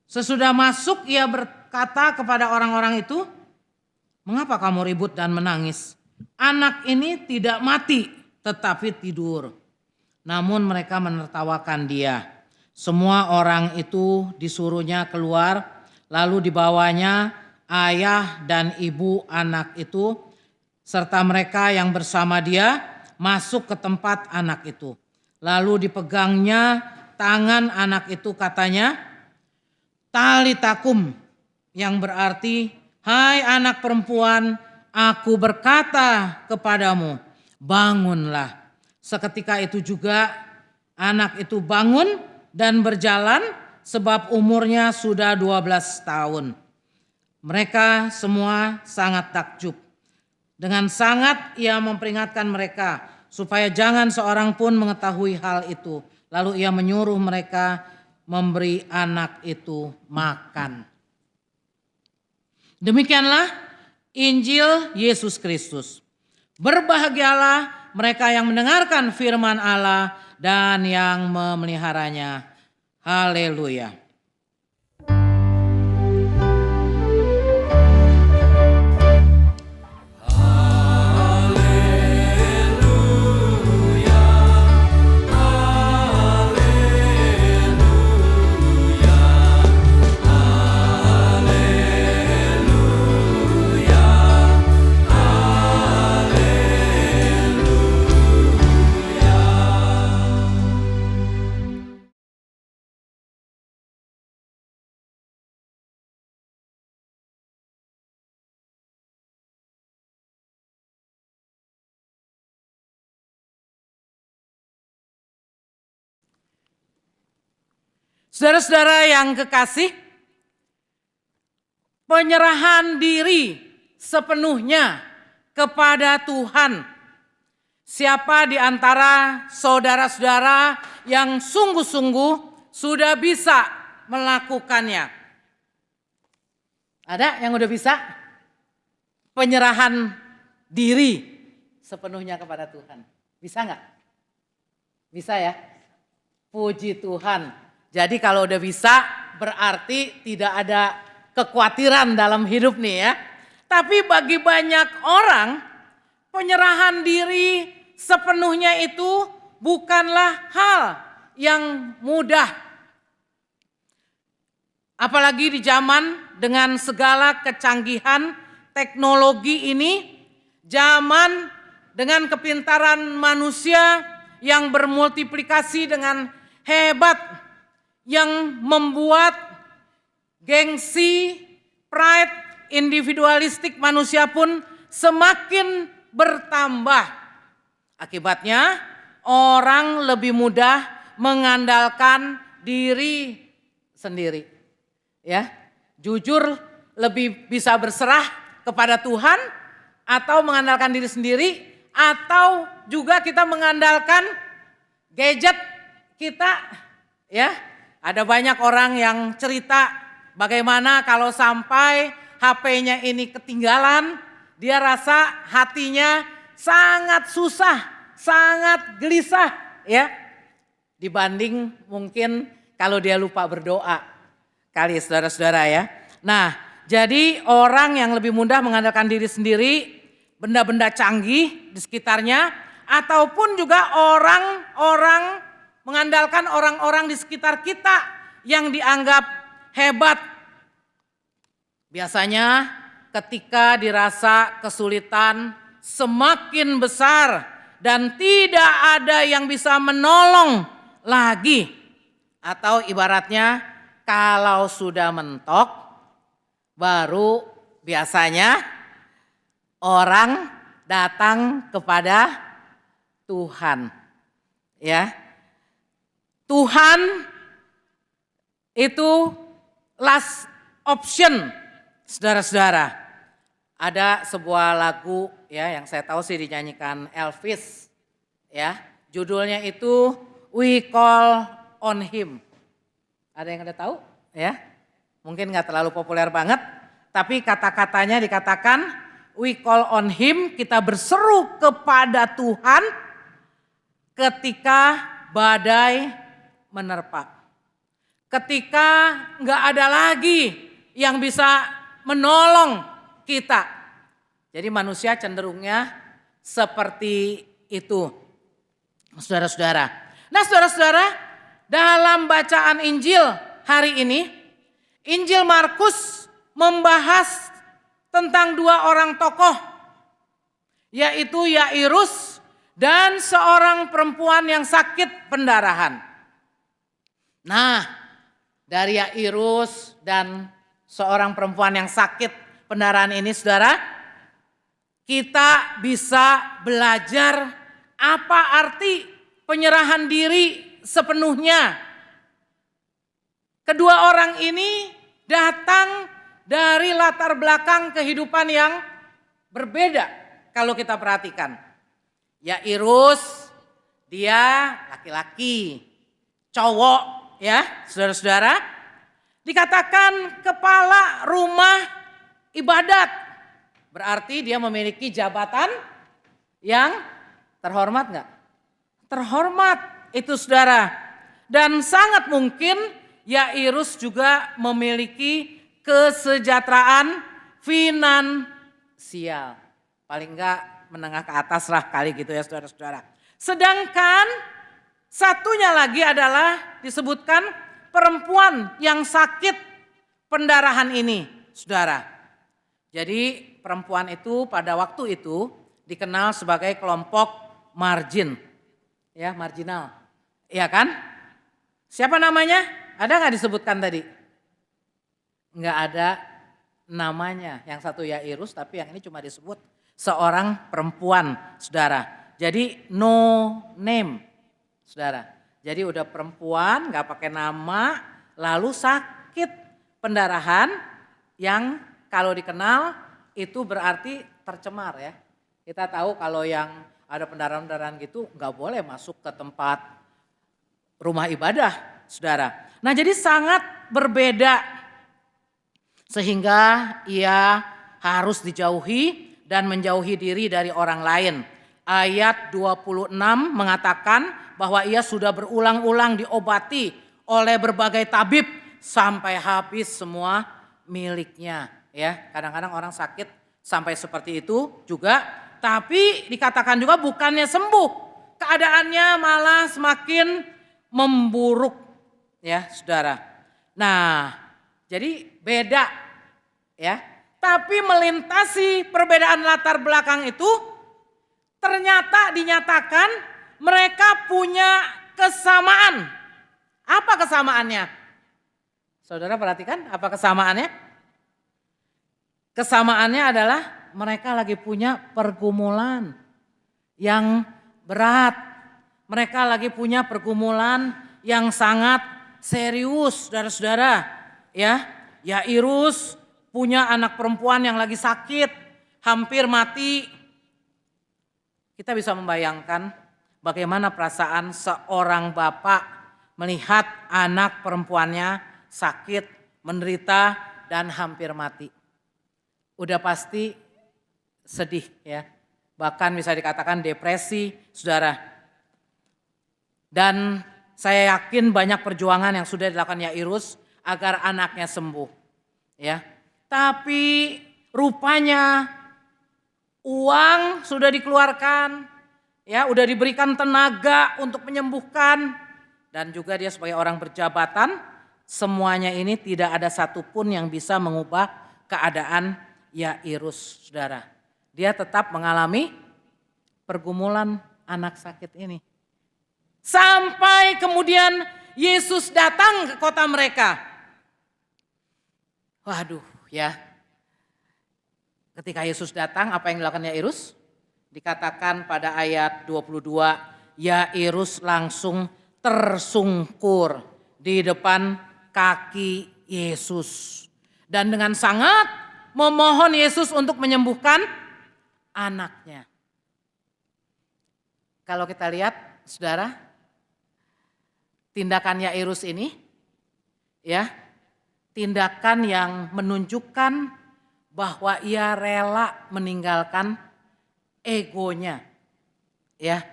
Sesudah masuk ia berkata kepada orang-orang itu, mengapa kamu ribut dan menangis? Anak ini tidak mati tetapi tidur. Namun mereka menertawakan dia. Semua orang itu disuruhnya keluar, lalu dibawanya ayah dan ibu anak itu serta mereka yang bersama dia masuk ke tempat anak itu. Lalu dipegangnya tangan anak itu, katanya, talitakum, yang berarti, hai anak perempuan, aku berkata kepadamu, bangunlah. Seketika itu juga anak itu bangun dan berjalan sebab umurnya sudah 12 tahun. Mereka semua sangat takjub. Dengan sangat ia memperingatkan mereka supaya jangan seorang pun mengetahui hal itu. Lalu ia menyuruh mereka memberi anak itu makan. Demikianlah Injil Yesus Kristus. Berbahagialah mereka yang mendengarkan firman Allah dan yang memeliharanya. Haleluya. Saudara-saudara yang kekasih, penyerahan diri sepenuhnya kepada Tuhan. Siapa di antara saudara-saudara yang sungguh-sungguh sudah bisa melakukannya? Ada yang udah bisa? Penyerahan diri sepenuhnya kepada Tuhan. Bisa nggak? Bisa ya? Puji Tuhan. Jadi kalau udah bisa berarti tidak ada kekhawatiran dalam hidup nih ya. Tapi bagi banyak orang penyerahan diri sepenuhnya itu bukanlah hal yang mudah. Apalagi di zaman dengan segala kecanggihan teknologi ini, zaman dengan kepintaran manusia yang bermultiplikasi dengan hebat, yang membuat gengsi, pride, individualistik manusia pun semakin bertambah. Akibatnya orang lebih mudah mengandalkan diri sendiri. Ya, jujur lebih bisa berserah kepada Tuhan atau mengandalkan diri sendiri, atau juga kita mengandalkan gadget kita, ya. Ada banyak orang yang cerita bagaimana kalau sampai HP-nya ini ketinggalan, dia rasa hatinya sangat susah, sangat gelisah ya. Dibanding mungkin kalau dia lupa berdoa. Kali saudara-saudara ya. Nah, jadi orang yang lebih mudah mengandalkan diri sendiri, benda-benda canggih di sekitarnya, ataupun juga orang-orang mengandalkan orang-orang di sekitar kita yang dianggap hebat. Biasanya ketika dirasa kesulitan semakin besar dan tidak ada yang bisa menolong lagi. Atau ibaratnya kalau sudah mentok baru biasanya orang datang kepada Tuhan. Ya. Tuhan itu last option, saudara-saudara. Ada sebuah lagu ya yang saya tahu sih dinyanyikan Elvis, ya. Judulnya itu We Call on Him. Ada yang udah tahu? Ya, mungkin nggak terlalu populer banget, tapi kata-katanya dikatakan We Call on Him, kita berseru kepada Tuhan ketika badai menerpa. Ketika nggak ada lagi yang bisa menolong kita. Jadi manusia cenderungnya seperti itu. Saudara-saudara. Nah saudara-saudara, dalam bacaan Injil hari ini, Injil Markus membahas tentang dua orang tokoh, yaitu Yairus dan seorang perempuan yang sakit pendarahan. Nah, dari Yairus dan seorang perempuan yang sakit pendarahan ini, saudara, kita bisa belajar apa arti penyerahan diri sepenuhnya. Kedua orang ini datang dari latar belakang kehidupan yang berbeda. kalau kita perhatikan. Yairus dia laki-laki, cowok ya saudara-saudara. Dikatakan kepala rumah ibadat. Berarti dia memiliki jabatan yang terhormat enggak? Terhormat itu saudara. Dan sangat mungkin Yairus juga memiliki kesejahteraan finansial. Paling enggak menengah ke atas lah kali gitu ya saudara-saudara. Sedangkan satunya lagi adalah disebutkan perempuan yang sakit pendarahan ini saudara. Jadi perempuan itu pada waktu itu dikenal sebagai kelompok margin. Ya, marginal. Iya kan? Siapa namanya? Ada nggak disebutkan tadi? Nggak ada namanya. Yang satu Yairus tapi yang ini cuma disebut seorang perempuan saudara. Jadi no name saudara. Jadi udah perempuan nggak pakai nama lalu sakit pendarahan yang kalau dikenal itu berarti tercemar ya. Kita tahu kalau yang ada pendarahan-pendarahan gitu nggak boleh masuk ke tempat rumah ibadah saudara. Nah jadi sangat berbeda sehingga ia harus dijauhi dan menjauhi diri dari orang lain. Ayat 26 mengatakan bahwa ia sudah berulang-ulang diobati oleh berbagai tabib sampai habis semua miliknya. Ya, kadang-kadang orang sakit sampai seperti itu juga. Tapi dikatakan juga bukannya sembuh, keadaannya malah semakin memburuk ya saudara. Nah jadi beda ya. Tapi melintasi perbedaan latar belakang itu ternyata dinyatakan mereka punya kesamaan. Apa kesamaannya? Saudara perhatikan apa kesamaannya? Kesamaannya adalah mereka lagi punya pergumulan yang berat. Mereka lagi punya pergumulan yang sangat serius, saudara-saudara. Ya, Yairus punya anak perempuan yang lagi sakit, hampir mati. Kita bisa membayangkan bagaimana perasaan seorang bapak melihat anak perempuannya sakit, menderita dan hampir mati. Udah pasti sedih ya, bahkan bisa dikatakan depresi saudara. Dan saya yakin banyak perjuangan yang sudah dilakukan Yairus agar anaknya sembuh ya. Tapi rupanya uang sudah dikeluarkan ya, udah diberikan tenaga untuk menyembuhkan dan juga dia sebagai orang berjabatan, semuanya ini tidak ada satupun yang bisa mengubah keadaan Yairus saudara. Dia tetap mengalami pergumulan anak sakit ini. Sampai kemudian Yesus datang ke kota mereka. Waduh ya. Ketika Yesus datang apa yang dilakukan Yairus? Dikatakan pada ayat 22, Yairus langsung tersungkur di depan kaki Yesus. Dan dengan sangat memohon Yesus untuk menyembuhkan anaknya. Kalau kita lihat saudara, tindakan Yairus ini ya, tindakan yang menunjukkan bahwa ia rela meninggalkan egonya. Ya.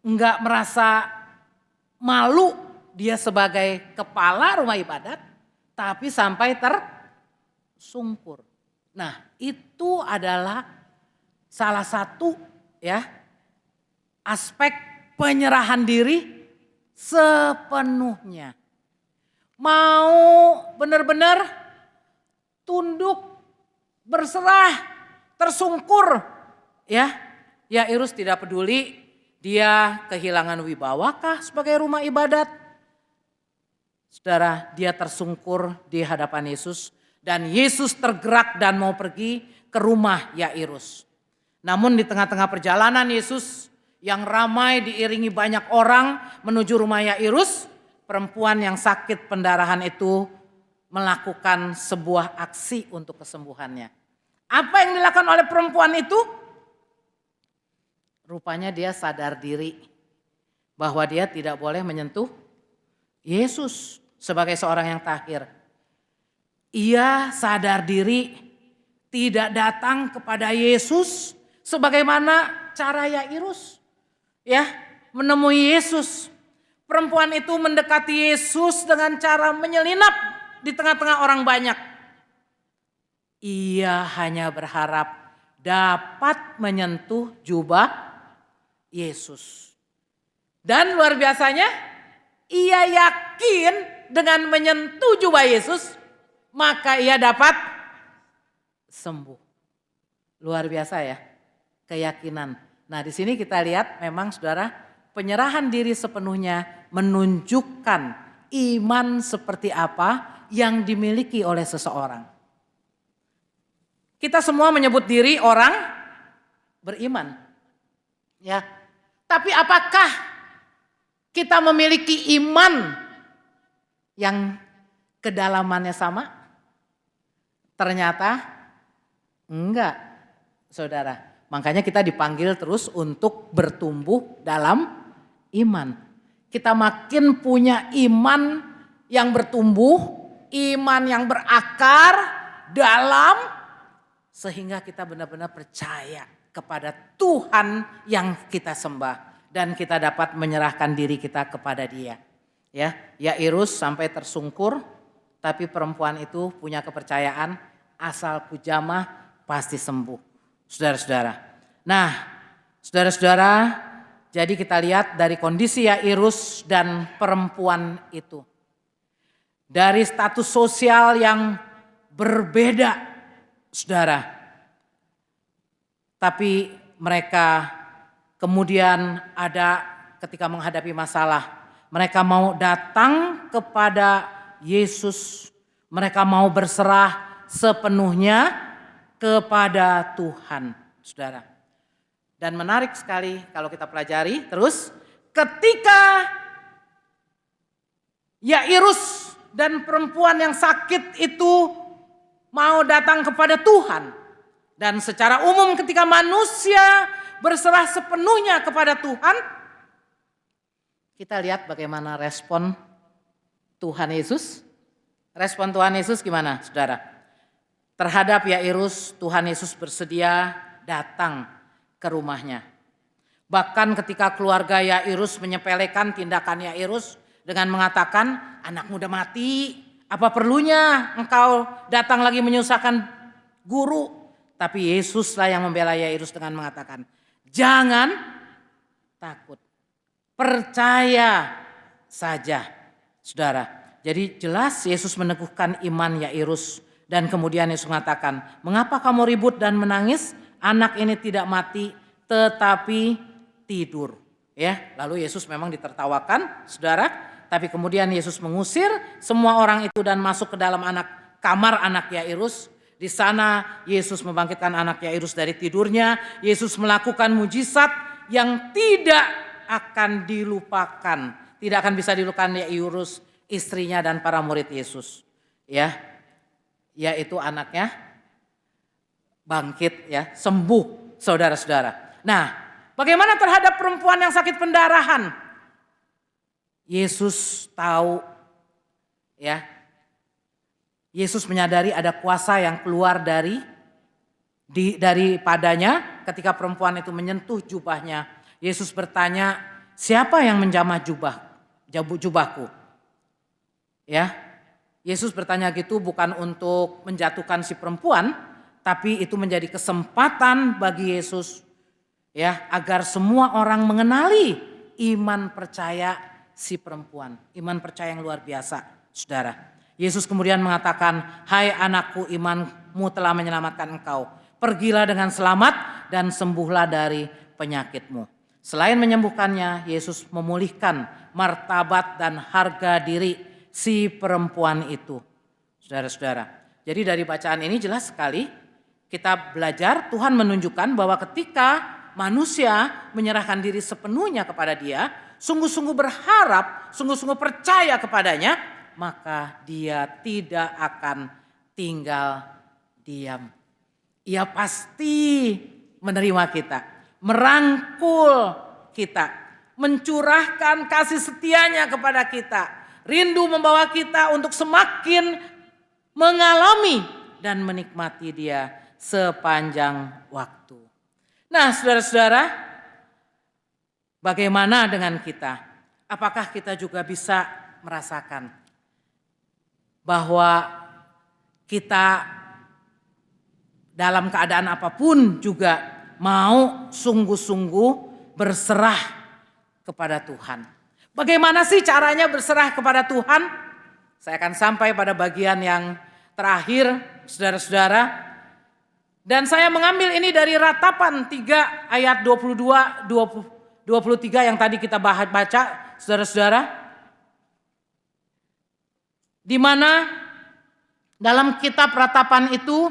Enggak merasa malu dia sebagai kepala rumah ibadat, tapi sampai tersungkur. Nah, itu adalah salah satu ya aspek penyerahan diri sepenuhnya. Mau benar-benar tunduk, berserah, tersungkur ya. Yairus tidak peduli dia kehilangan wibawakah sebagai rumah ibadat. Saudara, dia tersungkur di hadapan Yesus dan Yesus tergerak dan mau pergi ke rumah Yairus. Namun di tengah-tengah perjalanan Yesus yang ramai diiringi banyak orang menuju rumah Yairus, perempuan yang sakit pendarahan itu melakukan sebuah aksi untuk kesembuhannya. Apa yang dilakukan oleh perempuan itu? Rupanya dia sadar diri bahwa dia tidak boleh menyentuh Yesus sebagai seorang yang tahir. Ia sadar diri tidak datang kepada Yesus sebagaimana cara Yairus ya menemui Yesus. Perempuan itu mendekati Yesus dengan cara menyelinap di tengah-tengah orang banyak. Ia hanya berharap dapat menyentuh jubah Yesus. Dan luar biasanya, ia yakin dengan menyentuh jubah Yesus, maka ia dapat sembuh. Luar biasa ya, keyakinan. Nah di sini kita lihat memang saudara, penyerahan diri sepenuhnya menunjukkan iman seperti apa yang dimiliki oleh seseorang. Kita semua menyebut diri orang beriman. Ya. Tapi apakah kita memiliki iman yang kedalamannya sama? Ternyata enggak, saudara. Makanya kita dipanggil terus untuk bertumbuh dalam iman. Kita makin punya iman yang bertumbuh, iman yang berakar dalam, sehingga kita benar-benar percaya kepada Tuhan yang kita sembah. Dan kita dapat menyerahkan diri kita kepada Dia. Ya, Yairus sampai tersungkur, tapi perempuan itu punya kepercayaan asal ku jamah pasti sembuh. Saudara-saudara. Nah, saudara-saudara, jadi kita lihat dari kondisi Yairus dan perempuan itu. Dari status sosial yang berbeda, saudara. Tapi mereka kemudian ada ketika menghadapi masalah, mereka mau datang kepada Yesus, mereka mau berserah sepenuhnya kepada Tuhan, saudara. Dan menarik sekali kalau kita pelajari terus, ketika Yairus dan perempuan yang sakit itu mau datang kepada Tuhan. Dan secara umum ketika manusia berserah sepenuhnya kepada Tuhan, kita lihat bagaimana respon Tuhan Yesus. Respon Tuhan Yesus gimana, saudara? Terhadap Yairus, Tuhan Yesus bersedia datang ke rumahnya. Bahkan ketika keluarga Yairus menyepelekan tindakan Yairus dengan mengatakan, anakmu udah mati, apa perlunya engkau datang lagi menyusahkan guru? Tapi Yesuslah yang membela Yairus dengan mengatakan, jangan takut, percaya saja, saudara. Jadi jelas Yesus meneguhkan iman Yairus dan kemudian Yesus mengatakan, mengapa kamu ribut dan menangis? Anak ini tidak mati tetapi tidur. Ya, lalu Yesus memang ditertawakan, saudara. Tapi kemudian Yesus mengusir semua orang itu dan masuk ke dalam kamar anak Yairus. Di sana Yesus membangkitkan anak Yairus dari tidurnya. Yesus melakukan mujizat yang tidak akan dilupakan. Tidak akan bisa dilupakan Yairus, istrinya dan para murid Yesus. Ya, yaitu anaknya bangkit ya, sembuh saudara-saudara. Nah, bagaimana terhadap perempuan yang sakit pendarahan? Yesus tahu ya. Yesus menyadari ada kuasa yang keluar daripadanya ketika perempuan itu menyentuh jubahnya. Yesus bertanya, siapa yang menjamah jubahku? Ya, Yesus bertanya gitu bukan untuk menjatuhkan si perempuan, tapi itu menjadi kesempatan bagi Yesus ya agar semua orang mengenali iman percaya si perempuan, iman percaya yang luar biasa, saudara. Yesus kemudian mengatakan, hai anakku, imanmu telah menyelamatkan engkau. Pergilah dengan selamat dan sembuhlah dari penyakitmu. Selain menyembuhkannya, Yesus memulihkan martabat dan harga diri si perempuan itu. Saudara-saudara, jadi dari bacaan ini jelas sekali kita belajar Tuhan menunjukkan bahwa ketika manusia menyerahkan diri sepenuhnya kepada Dia, sungguh-sungguh berharap, sungguh-sungguh percaya kepadanya, maka dia tidak akan tinggal diam. Ia pasti menerima kita. merangkul kita, mencurahkan kasih setianya kepada kita, rindu membawa kita untuk semakin mengalami dan menikmati Dia sepanjang waktu. Nah, saudara-saudara, bagaimana dengan kita? Apakah kita juga bisa merasakan bahwa kita dalam keadaan apapun juga mau sungguh-sungguh berserah kepada Tuhan? Bagaimana sih caranya berserah kepada Tuhan? Saya akan sampai pada bagian yang terakhir, saudara-saudara. Dan saya mengambil ini dari Ratapan 3 ayat 22, 23 yang tadi kita baca, saudara-saudara. Di mana dalam kitab Ratapan itu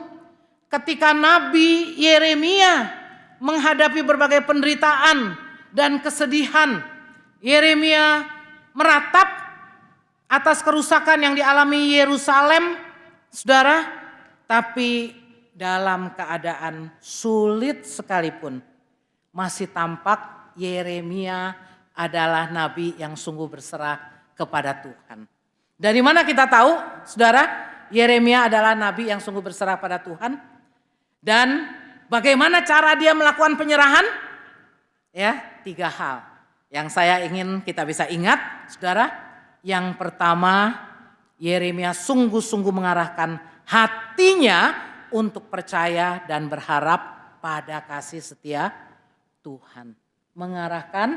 ketika Nabi Yeremia menghadapi berbagai penderitaan dan kesedihan, Yeremia meratap atas kerusakan yang dialami Yerusalem, saudara, tapi dalam keadaan sulit sekalipun masih tampak Yeremia adalah nabi yang sungguh berserah kepada Tuhan. Dari mana kita tahu, saudara, Yeremia adalah nabi yang sungguh berserah pada Tuhan? Dan bagaimana cara dia melakukan penyerahan? Ya, 3 hal yang saya ingin kita bisa ingat, saudara. Yang pertama, Yeremia sungguh-sungguh mengarahkan hatinya untuk percaya dan berharap pada kasih setia Tuhan. Mengarahkan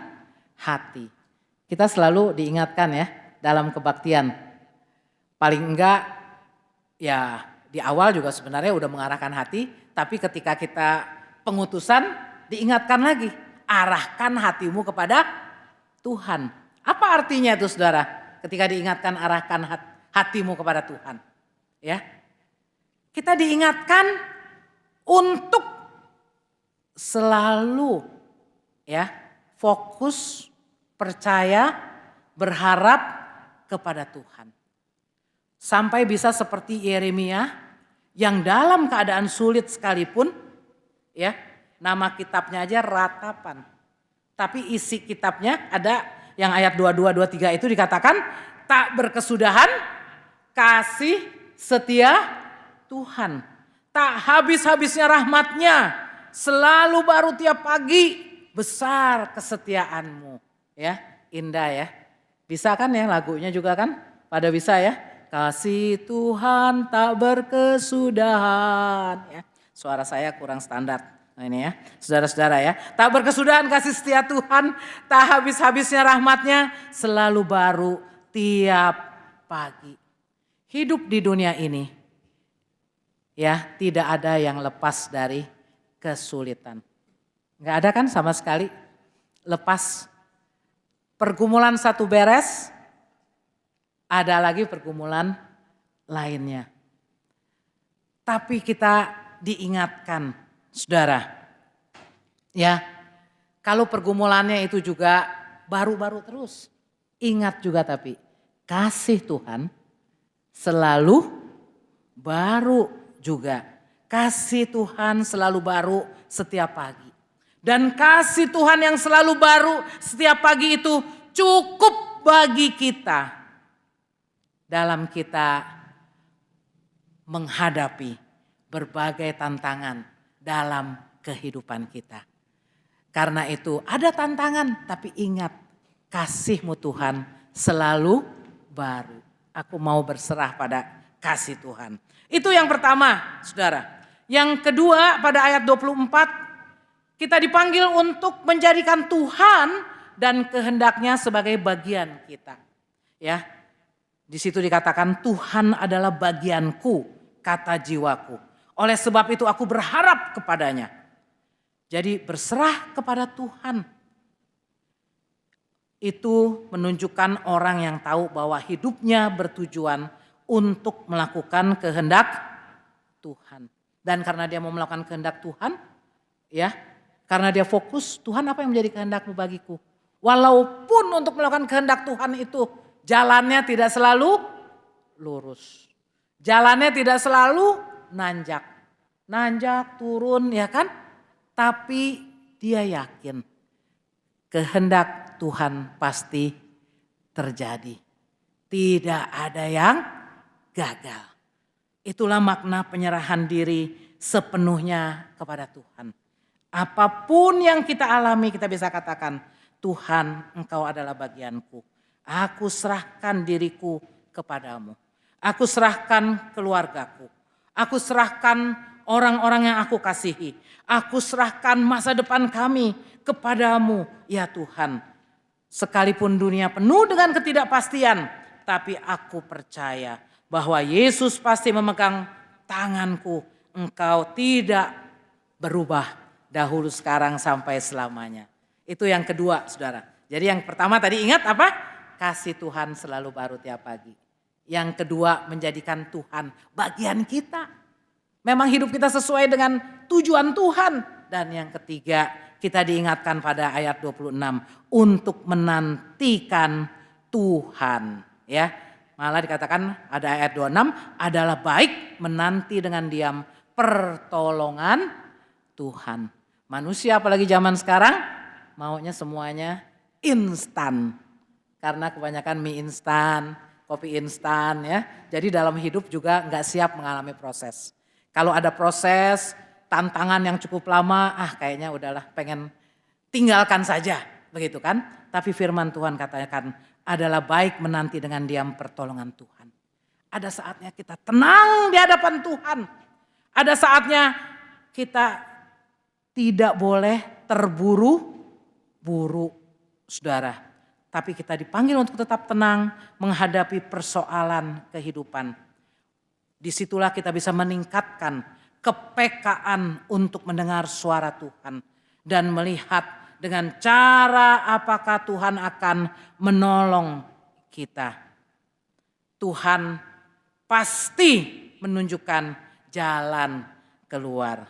hati. Kita selalu diingatkan ya dalam kebaktian. Paling enggak ya di awal juga sebenarnya udah mengarahkan hati. Tapi ketika kita pengutusan diingatkan lagi. Arahkan hatimu kepada Tuhan. Apa artinya itu saudara? Ketika diingatkan arahkan hatimu kepada Tuhan. Ya, kita diingatkan untuk selalu ya fokus, percaya, berharap kepada Tuhan. Sampai bisa seperti Yeremia yang dalam keadaan sulit sekalipun ya, nama kitabnya aja Ratapan. Tapi isi kitabnya ada yang ayat 22, 23 itu dikatakan tak berkesudahan kasih setia Tuhan. Tak habis-habisnya rahmatnya, selalu baru tiap pagi, besar kesetiaanmu. Ya, indah ya. Bisa kan ya lagunya juga kan? Pada bisa ya. Kasih Tuhan tak berkesudahan. Ya, suara saya kurang standar. Nah ini ya, saudara-saudara ya. Tak berkesudahan kasih setia Tuhan, tak habis-habisnya rahmatnya, selalu baru tiap pagi. Hidup di dunia ini ya tidak ada yang lepas dari kesulitan. Enggak ada kan sama sekali lepas. Pergumulan satu beres, ada lagi pergumulan lainnya. Tapi kita diingatkan, saudara, ya kalau pergumulannya itu juga baru-baru terus. Ingat juga tapi kasih Tuhan selalu baru juga. Kasih Tuhan selalu baru setiap pagi. Dan kasih Tuhan yang selalu baru setiap pagi itu cukup bagi kita. Dalam kita menghadapi berbagai tantangan dalam kehidupan kita. Karena itu ada tantangan tapi ingat kasih-Mu Tuhan selalu baru. Aku mau berserah pada kasih Tuhan. Itu yang pertama, saudara. Yang kedua pada ayat 24 kita dipanggil untuk menjadikan Tuhan dan kehendaknya sebagai bagian kita. Ya, di situ dikatakan Tuhan adalah bagianku, kata jiwaku. Oleh sebab itu aku berharap kepadanya. Jadi berserah kepada Tuhan. Itu menunjukkan orang yang tahu bahwa hidupnya bertujuan untuk melakukan kehendak Tuhan. Dan karena dia mau melakukan kehendak Tuhan, ya, karena dia fokus, Tuhan apa yang menjadi kehendak-Mu bagiku? Walaupun untuk melakukan kehendak Tuhan itu jalannya tidak selalu lurus. Jalannya tidak selalu nanjak. Nanjak, turun ya kan. Tapi dia yakin kehendak Tuhan pasti terjadi. Tidak ada yang gagal. Itulah makna penyerahan diri sepenuhnya kepada Tuhan. Apapun yang kita alami kita bisa katakan, Tuhan Engkau adalah bagianku. Aku serahkan diriku kepadamu. Aku serahkan keluargaku. Aku serahkan orang-orang yang aku kasihi. Aku serahkan masa depan kami kepadamu ya Tuhan. Sekalipun dunia penuh dengan ketidakpastian, tapi aku percaya bahwa Yesus pasti memegang tanganku. Engkau tidak berubah dahulu, sekarang, sampai selamanya. Itu yang kedua, saudara. Jadi yang pertama tadi ingat apa? Kasih Tuhan selalu baru tiap pagi. Yang kedua, menjadikan Tuhan bagian kita. Memang hidup kita sesuai dengan tujuan Tuhan. Dan yang ketiga, kita diingatkan pada ayat 26 untuk menantikan Tuhan, ya. Malah dikatakan ada ayat 26 adalah baik menanti dengan diam pertolongan Tuhan. Manusia apalagi zaman sekarang maunya semuanya instan. Karena kebanyakan mie instan, kopi instan ya. Jadi dalam hidup juga nggak siap mengalami proses. Kalau ada proses, tantangan yang cukup lama, kayaknya udahlah pengen tinggalkan saja, begitu kan? Tapi firman Tuhan katakan adalah baik menanti dengan diam pertolongan Tuhan. Ada saatnya kita tenang di hadapan Tuhan. Ada saatnya kita tidak boleh terburu-buru, saudara. Tapi kita dipanggil untuk tetap tenang menghadapi persoalan kehidupan. Disitulah kita bisa meningkatkan kepekaan untuk mendengar suara Tuhan. Dan melihat dengan cara apakah Tuhan akan menolong kita. Tuhan pasti menunjukkan jalan keluar.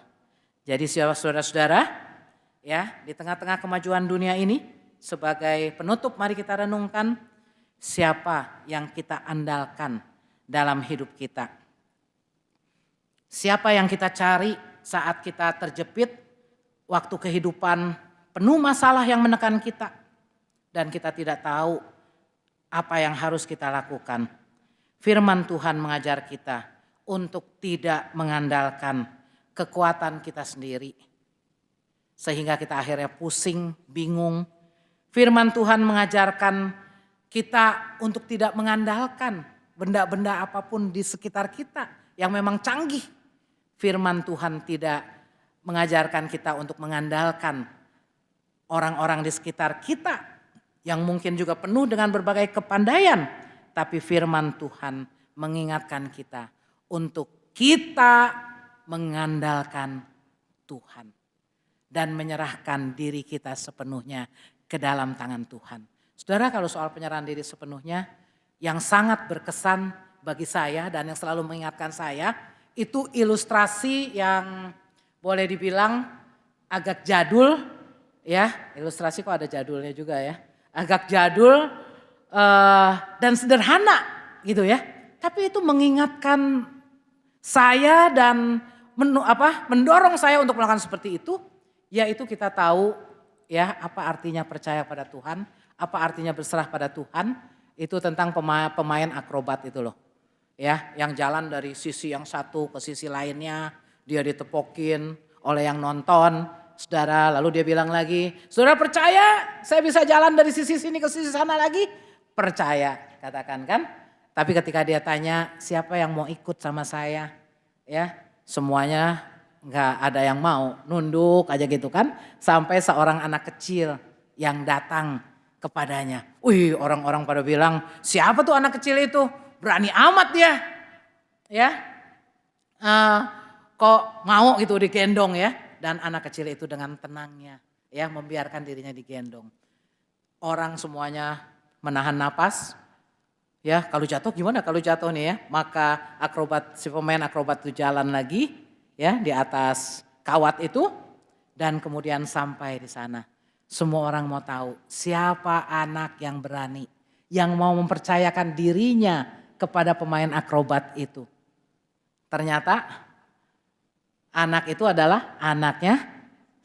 Jadi saudara-saudara, ya, di tengah-tengah kemajuan dunia ini, sebagai penutup mari kita renungkan siapa yang kita andalkan dalam hidup kita. Siapa yang kita cari saat kita terjepit waktu kehidupan penuh masalah yang menekan kita dan kita tidak tahu apa yang harus kita lakukan. Firman Tuhan mengajar kita untuk tidak mengandalkan kekuatan kita sendiri. Sehingga kita akhirnya pusing, bingung. Firman Tuhan mengajarkan kita untuk tidak mengandalkan benda-benda apapun di sekitar kita yang memang canggih. Firman Tuhan tidak mengajarkan kita untuk mengandalkan orang-orang di sekitar kita yang mungkin juga penuh dengan berbagai kepandaian. Tapi firman Tuhan mengingatkan kita untuk kita mengandalkan Tuhan. Dan menyerahkan diri kita sepenuhnya ke dalam tangan Tuhan. Saudara, kalau soal penyerahan diri sepenuhnya yang sangat berkesan bagi saya dan yang selalu mengingatkan saya, itu ilustrasi yang boleh dibilang agak jadul, ya, ilustrasi kok ada jadulnya juga ya, agak jadul dan sederhana gitu ya. Tapi itu mengingatkan saya dan mendorong saya untuk melakukan seperti itu, yaitu kita tahu ya apa artinya percaya pada Tuhan, apa artinya berserah pada Tuhan, itu tentang pemain akrobat itu loh. Ya, yang jalan dari sisi yang satu ke sisi lainnya, dia ditepokin oleh yang nonton, saudara, lalu dia bilang lagi, saudara percaya saya bisa jalan dari sisi sini ke sisi sana lagi? Percaya, katakan kan. Tapi ketika dia tanya siapa yang mau ikut sama saya, ya semuanya nggak ada yang mau, nunduk aja gitu kan. Sampai seorang anak kecil yang datang kepadanya. Wih, orang-orang pada bilang, siapa tuh anak kecil itu? Berani amat dia. Ya. Kok mau gitu digendong ya. Dan anak kecil itu dengan tenangnya ya membiarkan dirinya digendong. Orang semuanya menahan napas. Ya, kalau jatuh gimana kalau jatuh nih ya? Maka si pemain akrobat itu jalan lagi ya di atas kawat itu dan kemudian sampai di sana. Semua orang mau tahu siapa anak yang berani, yang mau mempercayakan dirinya kepada pemain akrobat itu. Ternyata anak itu adalah anaknya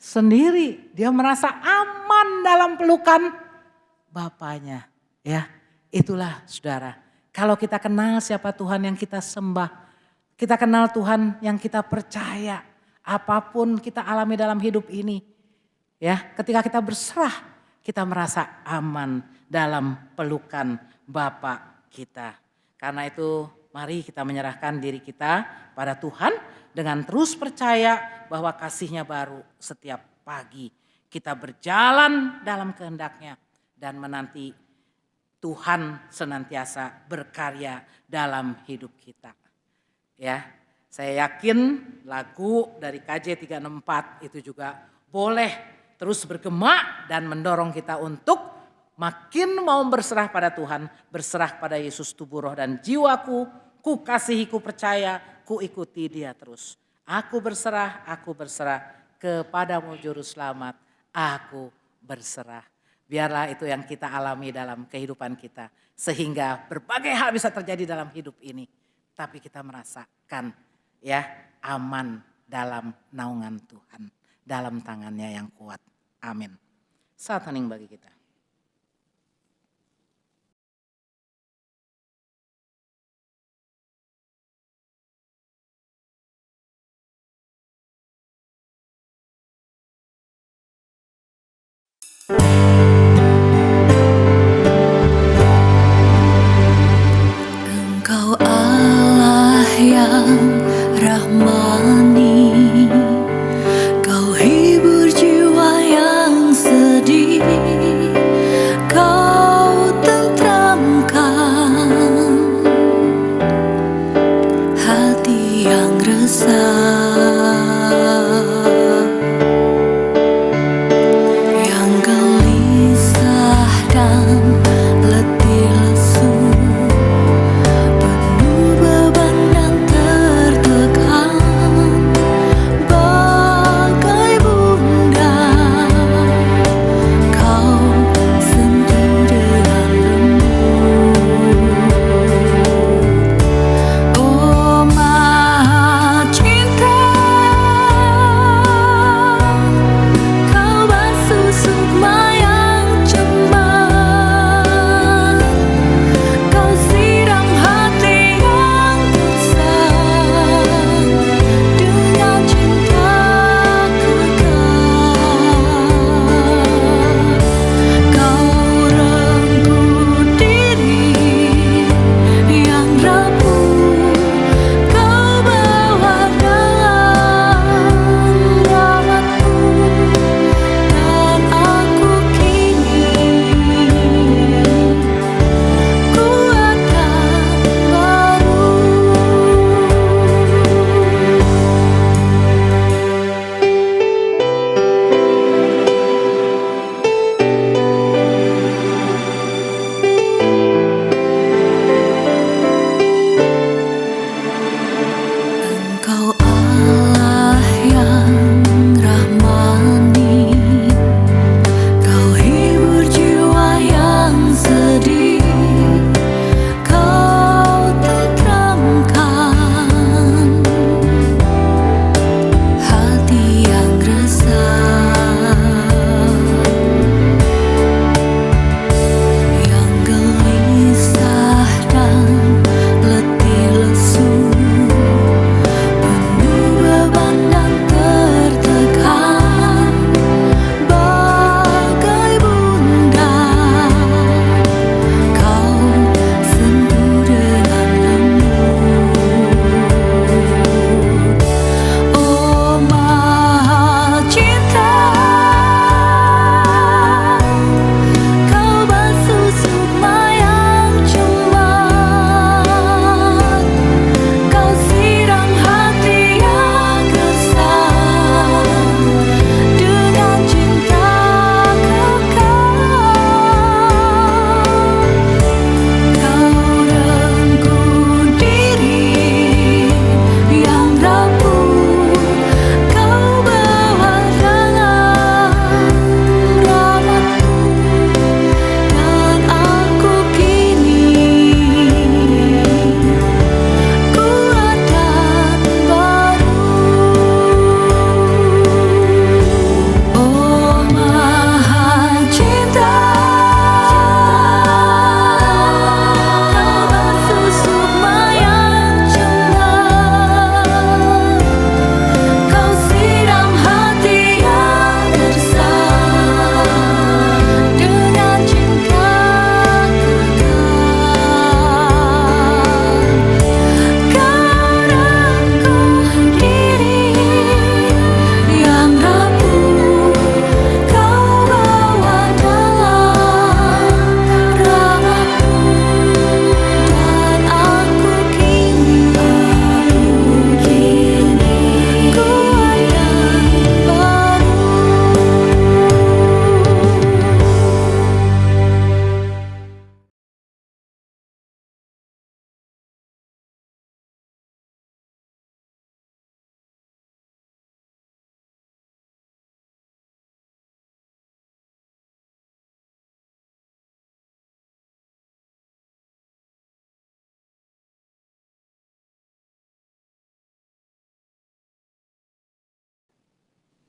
sendiri. Dia merasa aman dalam pelukan Bapaknya. Ya, itulah saudara. Kalau kita kenal siapa Tuhan yang kita sembah, kita kenal Tuhan yang kita percaya, apapun kita alami dalam hidup ini, ya, ketika kita berserah, kita merasa aman dalam pelukan Bapa kita. Karena itu mari kita menyerahkan diri kita pada Tuhan dengan terus percaya bahwa kasih-Nya baru setiap pagi. Kita berjalan dalam kehendak-Nya dan menanti Tuhan senantiasa berkarya dalam hidup kita. Ya, saya yakin lagu dari KJ 364 itu juga boleh terus bergema dan mendorong kita untuk makin mau berserah pada Tuhan, berserah pada Yesus tubuh roh dan jiwaku, ku kasihi, ku percaya, ku ikuti Dia terus. Aku berserah kepadamu Juru Selamat, aku berserah. Biarlah itu yang kita alami dalam kehidupan kita. Sehingga berbagai hal bisa terjadi dalam hidup ini. Tapi kita merasakan ya aman dalam naungan Tuhan. Dalam tangan-Nya yang kuat. Amin. Saat hening bagi kita. Engkau Allah yang rahmani, Kau hibur jiwa yang sedih, Kau tentramkan hati yang resah, yang gelisah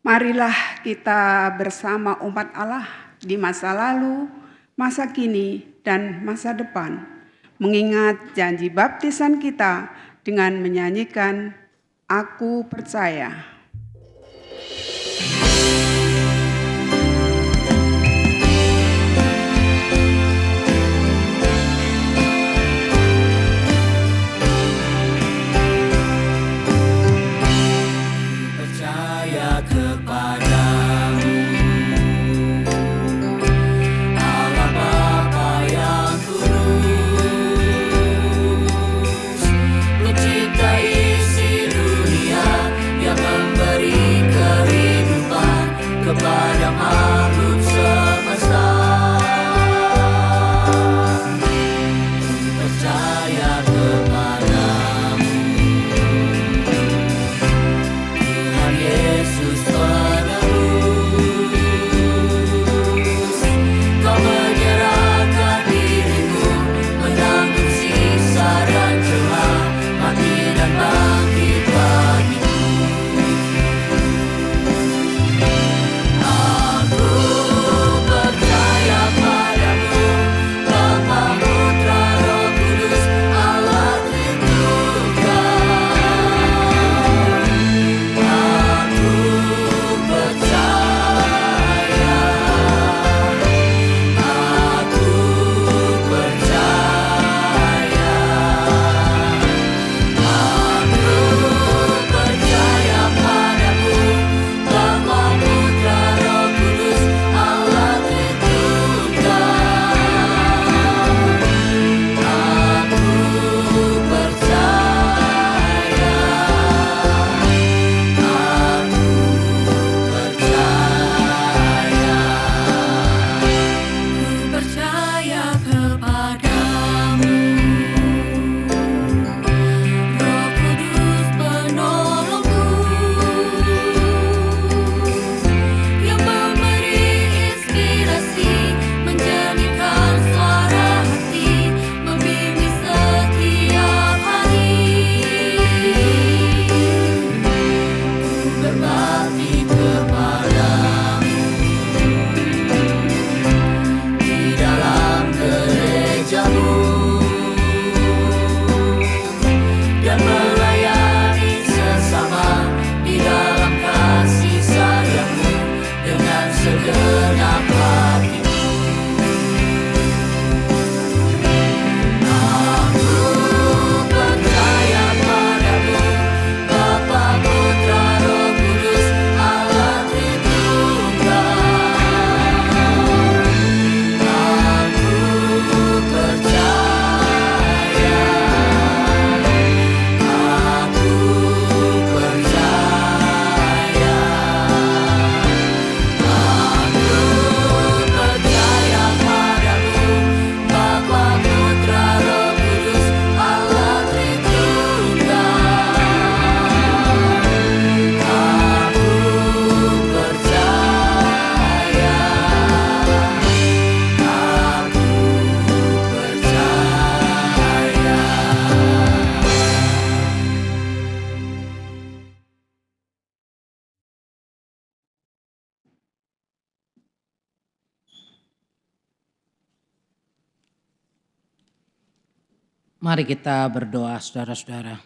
Marilah kita bersama umat Allah di masa lalu, masa kini, dan masa depan, mengingat janji baptisan kita dengan menyanyikan Aku Percaya. Percaya kepadamu, Allah Bapa yang kudus, pencipta isi dunia, yang memberi kehidupan kepada makhluk semesta. Percaya kepadamu, Tuhan Yesus penebus, Kau menyerahkan dirimu, menanggung siksa dan celah, mati dan bangkit bagiku. Aku percaya padamu, Bapa, Putra, Roh Kudus, Allah Tritunggal. Aku percaya, aku percaya, padamu, Bapa, Putra, Roh Kudus, Allah Tritunggal. Aku percaya, Ku percaya kepadamu, Roh Kudus penolongku, yang memberi inspirasi, menjernihkan suara hati, membimbing setiap hari. Ku berbakti kepadamu di dalam gerejamu, dan melayani sesama di dalam kasih sayangmu dengan segenap hatiku. Aku percaya padamu, Bapa, Putra, Roh Kudus, Allah Tritunggal. Aku percaya, aku percaya, padamu, Bapa, Putra, Roh Kudus, Allah Tritunggal. Aku percaya, aku Mari kita berdoa, saudara-saudara.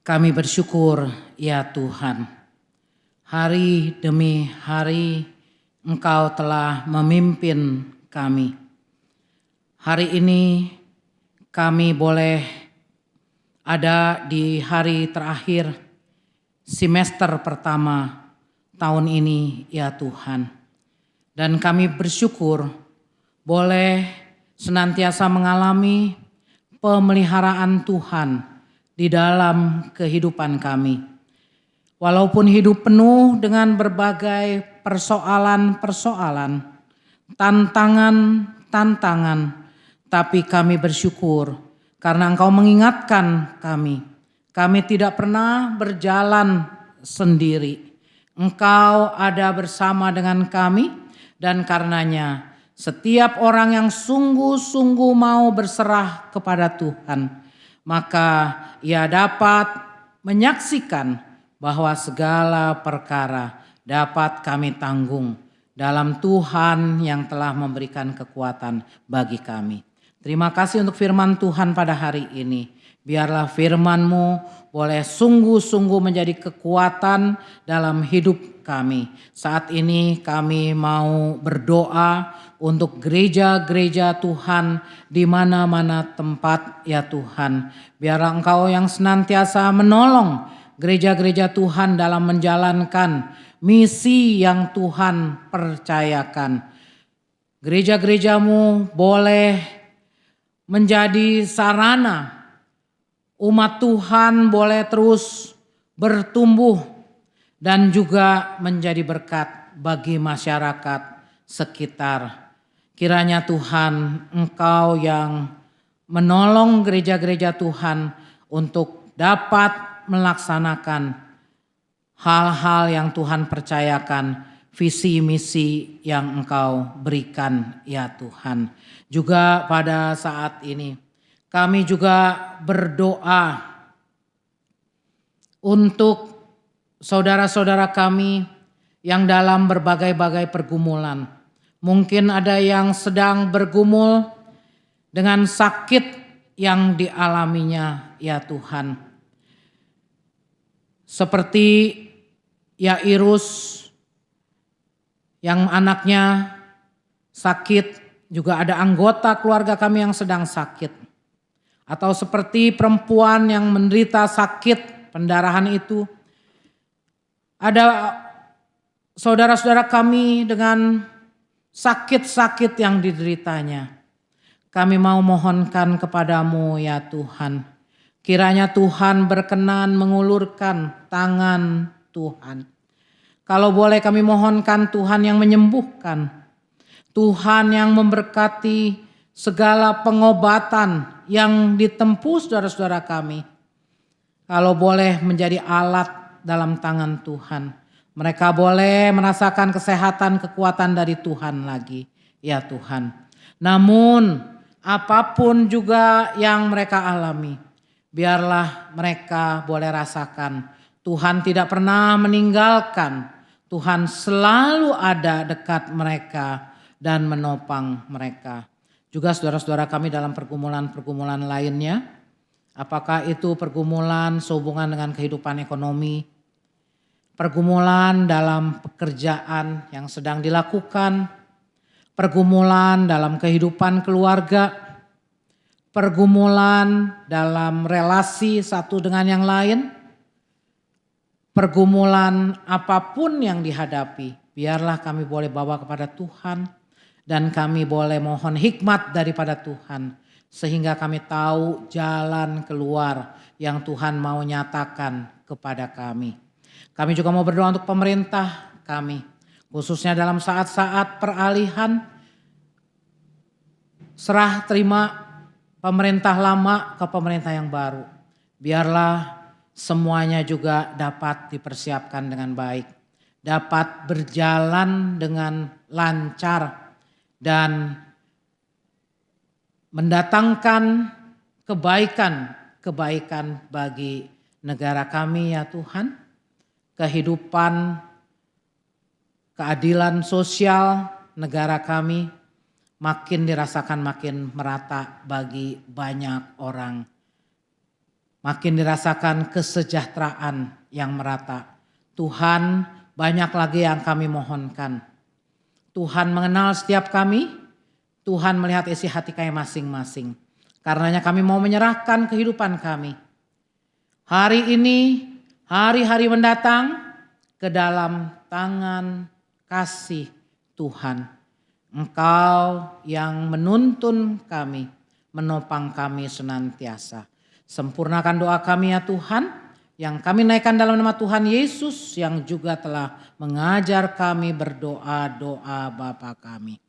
Kami bersyukur, ya Tuhan, hari demi hari Engkau telah memimpin kami. Hari ini kami boleh ada di hari terakhir semester pertama tahun ini, ya Tuhan. Dan kami bersyukur boleh senantiasa mengalami pemeliharaan Tuhan di dalam kehidupan kami. Walaupun hidup penuh dengan berbagai persoalan-persoalan, tantangan-tantangan, tapi kami bersyukur karena Engkau mengingatkan kami. Kami tidak pernah berjalan sendiri. Engkau ada bersama dengan kami dan karenanya Setiap orang yang sungguh-sungguh mau berserah kepada Tuhan, maka ia dapat menyaksikan bahwa segala perkara dapat kami tanggung dalam Tuhan yang telah memberikan kekuatan bagi kami. Terima kasih untuk firman Tuhan pada hari ini. Biarlah firman-Mu boleh sungguh-sungguh menjadi kekuatan dalam hidup kami. Saat ini kami mau berdoa untuk gereja-gereja Tuhan di mana-mana tempat ya Tuhan. Biarlah Engkau yang senantiasa menolong gereja-gereja Tuhan dalam menjalankan misi yang Tuhan percayakan. Gereja-gereja-Mu boleh menjadi sarana umat Tuhan boleh terus bertumbuh dan juga menjadi berkat bagi masyarakat sekitar. Kiranya Tuhan, Engkau yang menolong gereja-gereja Tuhan untuk dapat melaksanakan hal-hal yang Tuhan percayakan, visi misi yang Engkau berikan ya Tuhan. Juga pada saat ini kami juga berdoa untuk saudara-saudara kami yang dalam berbagai-bagai pergumulan. Mungkin ada yang sedang bergumul dengan sakit yang dialaminya ya Tuhan. Seperti Yairus yang anaknya sakit, juga ada anggota keluarga kami yang sedang sakit. Atau seperti perempuan yang menderita sakit pendarahan itu. Ada saudara-saudara kami dengan sakit-sakit yang dideritanya. Kami mau mohonkan kepadamu ya Tuhan. Kiranya Tuhan berkenan mengulurkan tangan Tuhan. Kalau boleh kami mohonkan Tuhan yang menyembuhkan. Tuhan yang memberkati segala pengobatan yang ditempuh saudara-saudara kami. Kalau boleh menjadi alat dalam tangan Tuhan. Mereka boleh merasakan kesehatan, kekuatan dari Tuhan lagi. Ya Tuhan. Namun apapun juga yang mereka alami. Biarlah mereka boleh rasakan. Tuhan tidak pernah meninggalkan. Tuhan selalu ada dekat mereka dan menopang mereka. Juga saudara-saudara kami dalam pergumulan-pergumulan lainnya. Apakah itu pergumulan sehubungan dengan kehidupan ekonomi. Pergumulan dalam pekerjaan yang sedang dilakukan. Pergumulan dalam kehidupan keluarga. Pergumulan dalam relasi satu dengan yang lain. Pergumulan apapun yang dihadapi. Biarlah kami boleh bawa kepada Tuhan. Dan kami boleh mohon hikmat daripada Tuhan. Sehingga kami tahu jalan keluar yang Tuhan mau nyatakan kepada kami. Kami juga mau berdoa untuk pemerintah kami. Khususnya dalam saat-saat peralihan. Serah terima pemerintah lama ke pemerintah yang baru. Biarlah semuanya juga dapat dipersiapkan dengan baik. Dapat berjalan dengan lancar. Dan mendatangkan kebaikan bagi negara kami ya Tuhan. Kehidupan, keadilan sosial negara kami makin dirasakan makin merata bagi banyak orang. Makin dirasakan kesejahteraan yang merata. Tuhan, banyak lagi yang kami mohonkan. Tuhan mengenal setiap kami, Tuhan melihat isi hati kami masing-masing. Karenanya kami mau menyerahkan kehidupan kami. Hari ini, hari-hari mendatang ke dalam tangan kasih Tuhan. Engkau yang menuntun kami, menopang kami senantiasa. Sempurnakan doa kami ya Tuhan. Yang kami naikkan dalam nama Tuhan Yesus yang juga telah mengajar kami berdoa-doa Bapa kami.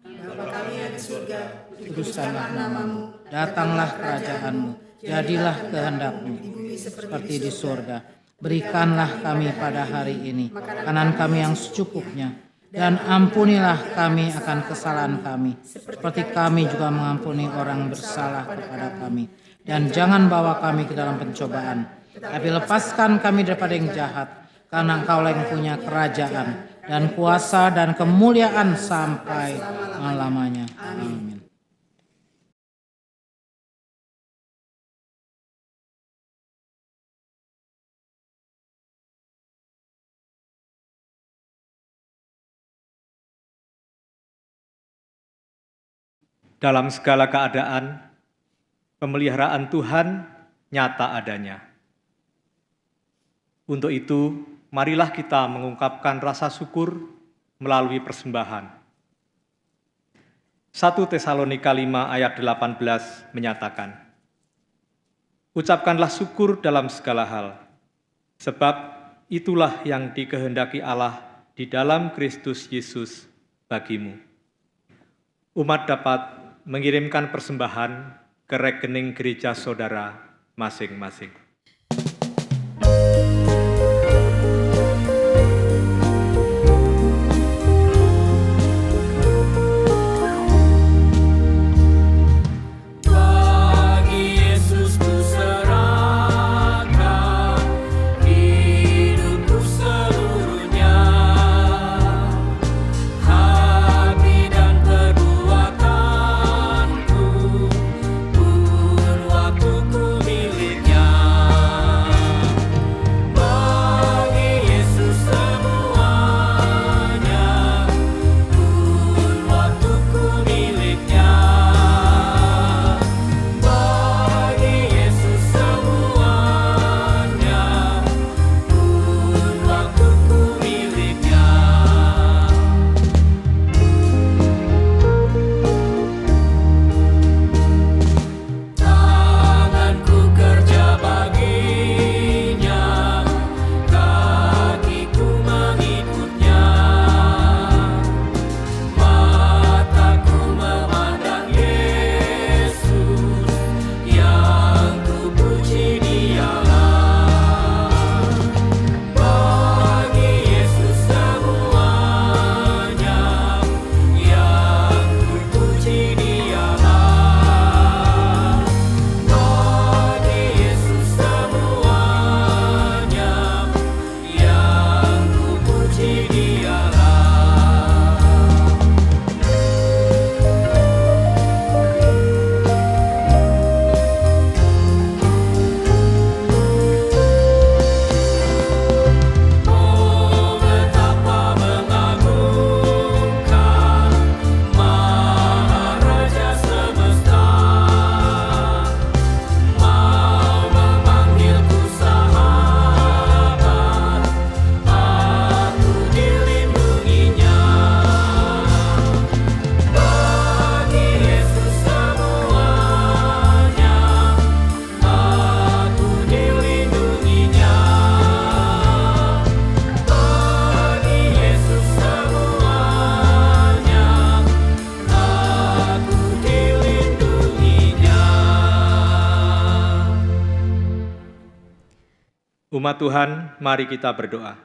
Bapa kami yang di surga, Kuduskanlah namamu, datanglah kerajaanmu, jadilah kehendak-Mu seperti di surga. Berikanlah kami pada hari ini makanan kami yang secukupnya, Dan ampunilah kami akan kesalahan kami, seperti kami juga mengampuni orang bersalah kepada kami. Dan jangan bawa kami ke dalam pencobaan, tapi lepaskan kami daripada yang jahat, karena Engkaulah yang punya kerajaan, dan kuasa, dan kemuliaan sampai lamanya. Amin. Dalam segala keadaan, pemeliharaan Tuhan nyata adanya. Untuk itu, marilah kita mengungkapkan rasa syukur melalui persembahan. 1 Tesalonika 5 ayat 18 menyatakan, ucapkanlah syukur dalam segala hal, sebab itulah yang dikehendaki Allah di dalam Kristus Yesus bagimu. Umat dapat mengirimkan persembahan ke rekening gereja saudara masing-masing. Umat Tuhan, mari kita berdoa.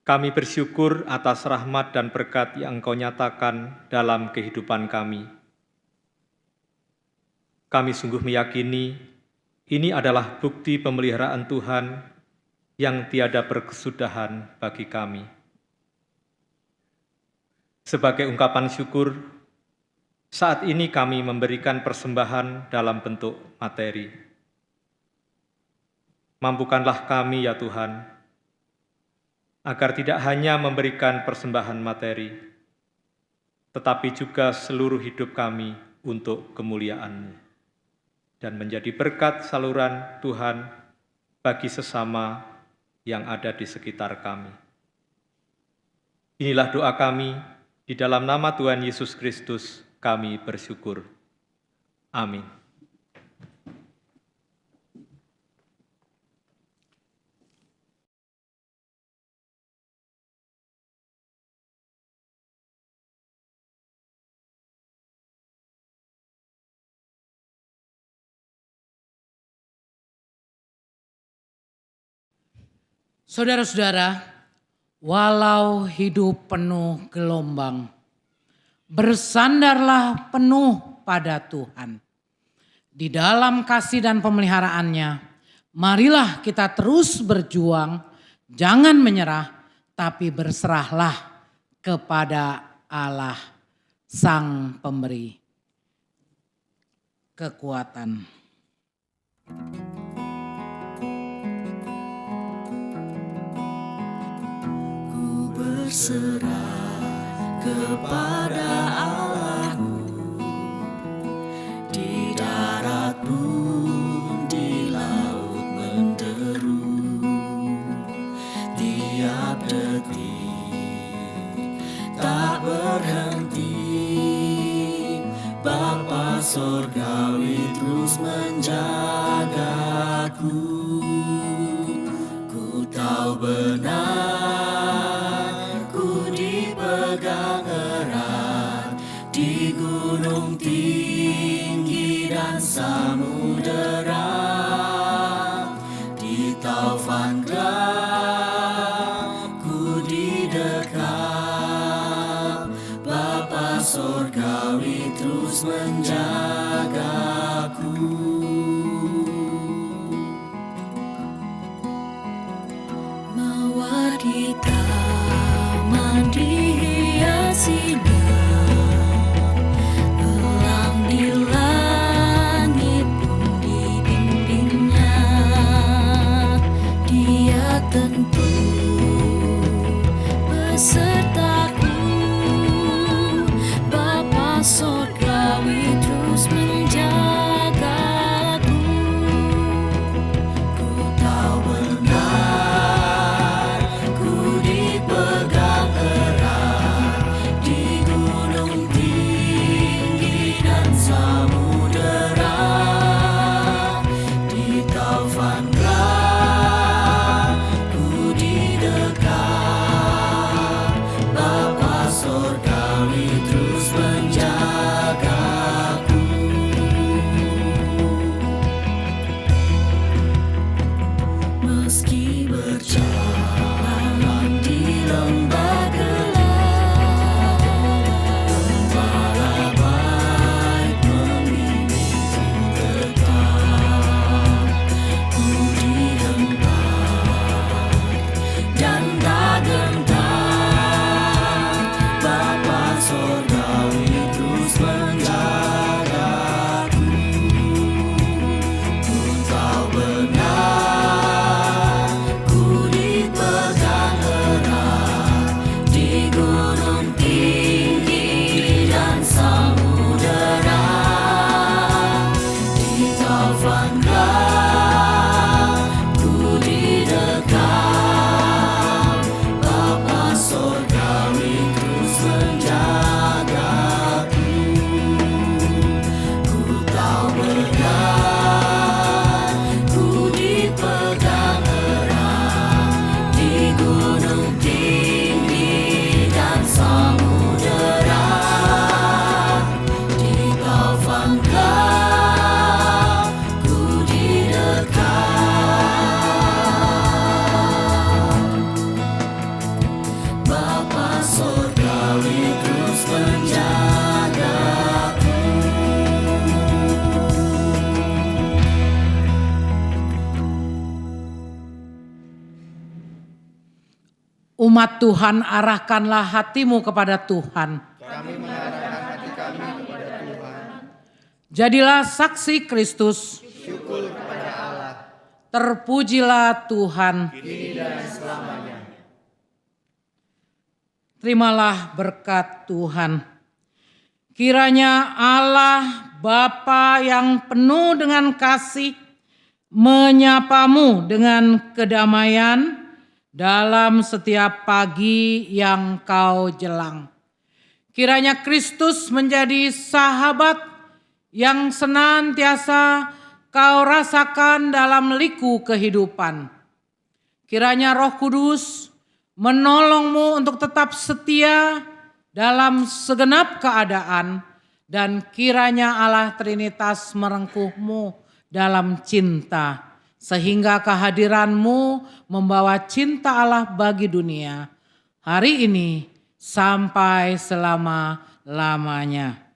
Kami bersyukur atas rahmat dan berkat yang Engkau nyatakan dalam kehidupan kami. Kami sungguh meyakini ini adalah bukti pemeliharaan Tuhan yang tiada berkesudahan bagi kami. Sebagai ungkapan syukur, saat ini kami memberikan persembahan dalam bentuk materi. Mampukanlah kami ya Tuhan, agar tidak hanya memberikan persembahan materi, tetapi juga seluruh hidup kami untuk kemuliaan-Mu, dan menjadi berkat saluran Tuhan bagi sesama yang ada di sekitar kami. Inilah doa kami, di dalam nama Tuhan Yesus Kristus, kami bersyukur. Amin. Saudara-saudara, walau hidup penuh gelombang, bersandarlah penuh pada Tuhan. Di dalam kasih dan pemeliharaannya, marilah kita terus berjuang, jangan menyerah, tapi berserahlah kepada Allah, Sang Pemberi kekuatan. Ku berserah kepada Allahku, di darat pun di laut menderu, tiap detik tak berhenti. Bapa Sorgawi terus menjagaku. Ku tahu benar, ku dipegang erat di gunung tinggi dan samudera, di taufan gelap ku didekat. Bapa Sorgawi terus menjagaku. Mawar di taman dihiasinya, elang di langit pun dibimbingnya. Dia tentu besertaku. Bapa Sorgawi terus menjagaku. Ku tahu benar, ku dipegang erat di gunung tinggi dan samudera, di taufan gelap ku didekat. Bapa Sorgawi terus menjagaku. Meski berjalan di lembah gelap, Gembala baik membimbingku tetap. Ku diempat dan tak gentar. Bapa Sorgawi terus menjagaku. Ku tahu benar, ku dipegang erat di gunung tinggi dan samudera, di taufan gelap ku didekat. Bapa Sorgawi terus menjagaku. Ku tahu benar, ku dipegang erat di gunung tinggi dan samudera, di taufan gelap ku didekat. Bapa Sorgawi terus menjagaku. Umat Tuhan, arahkanlah hatimu kepada Tuhan. Jadilah saksi Kristus. Terpujilah Tuhan. Terimalah berkat Tuhan. Kiranya Allah Bapa yang penuh dengan kasih menyapamu dengan kedamaian dalam setiap pagi yang kau jelang. Kiranya Kristus menjadi sahabat yang senantiasa kau rasakan dalam liku kehidupan. Kiranya Roh Kudus menolongmu untuk tetap setia dalam segenap keadaan, dan kiranya Allah Trinitas merengkuhmu dalam cinta sehingga kehadiran-Mu membawa cinta Allah bagi dunia, hari ini sampai selama-lamanya.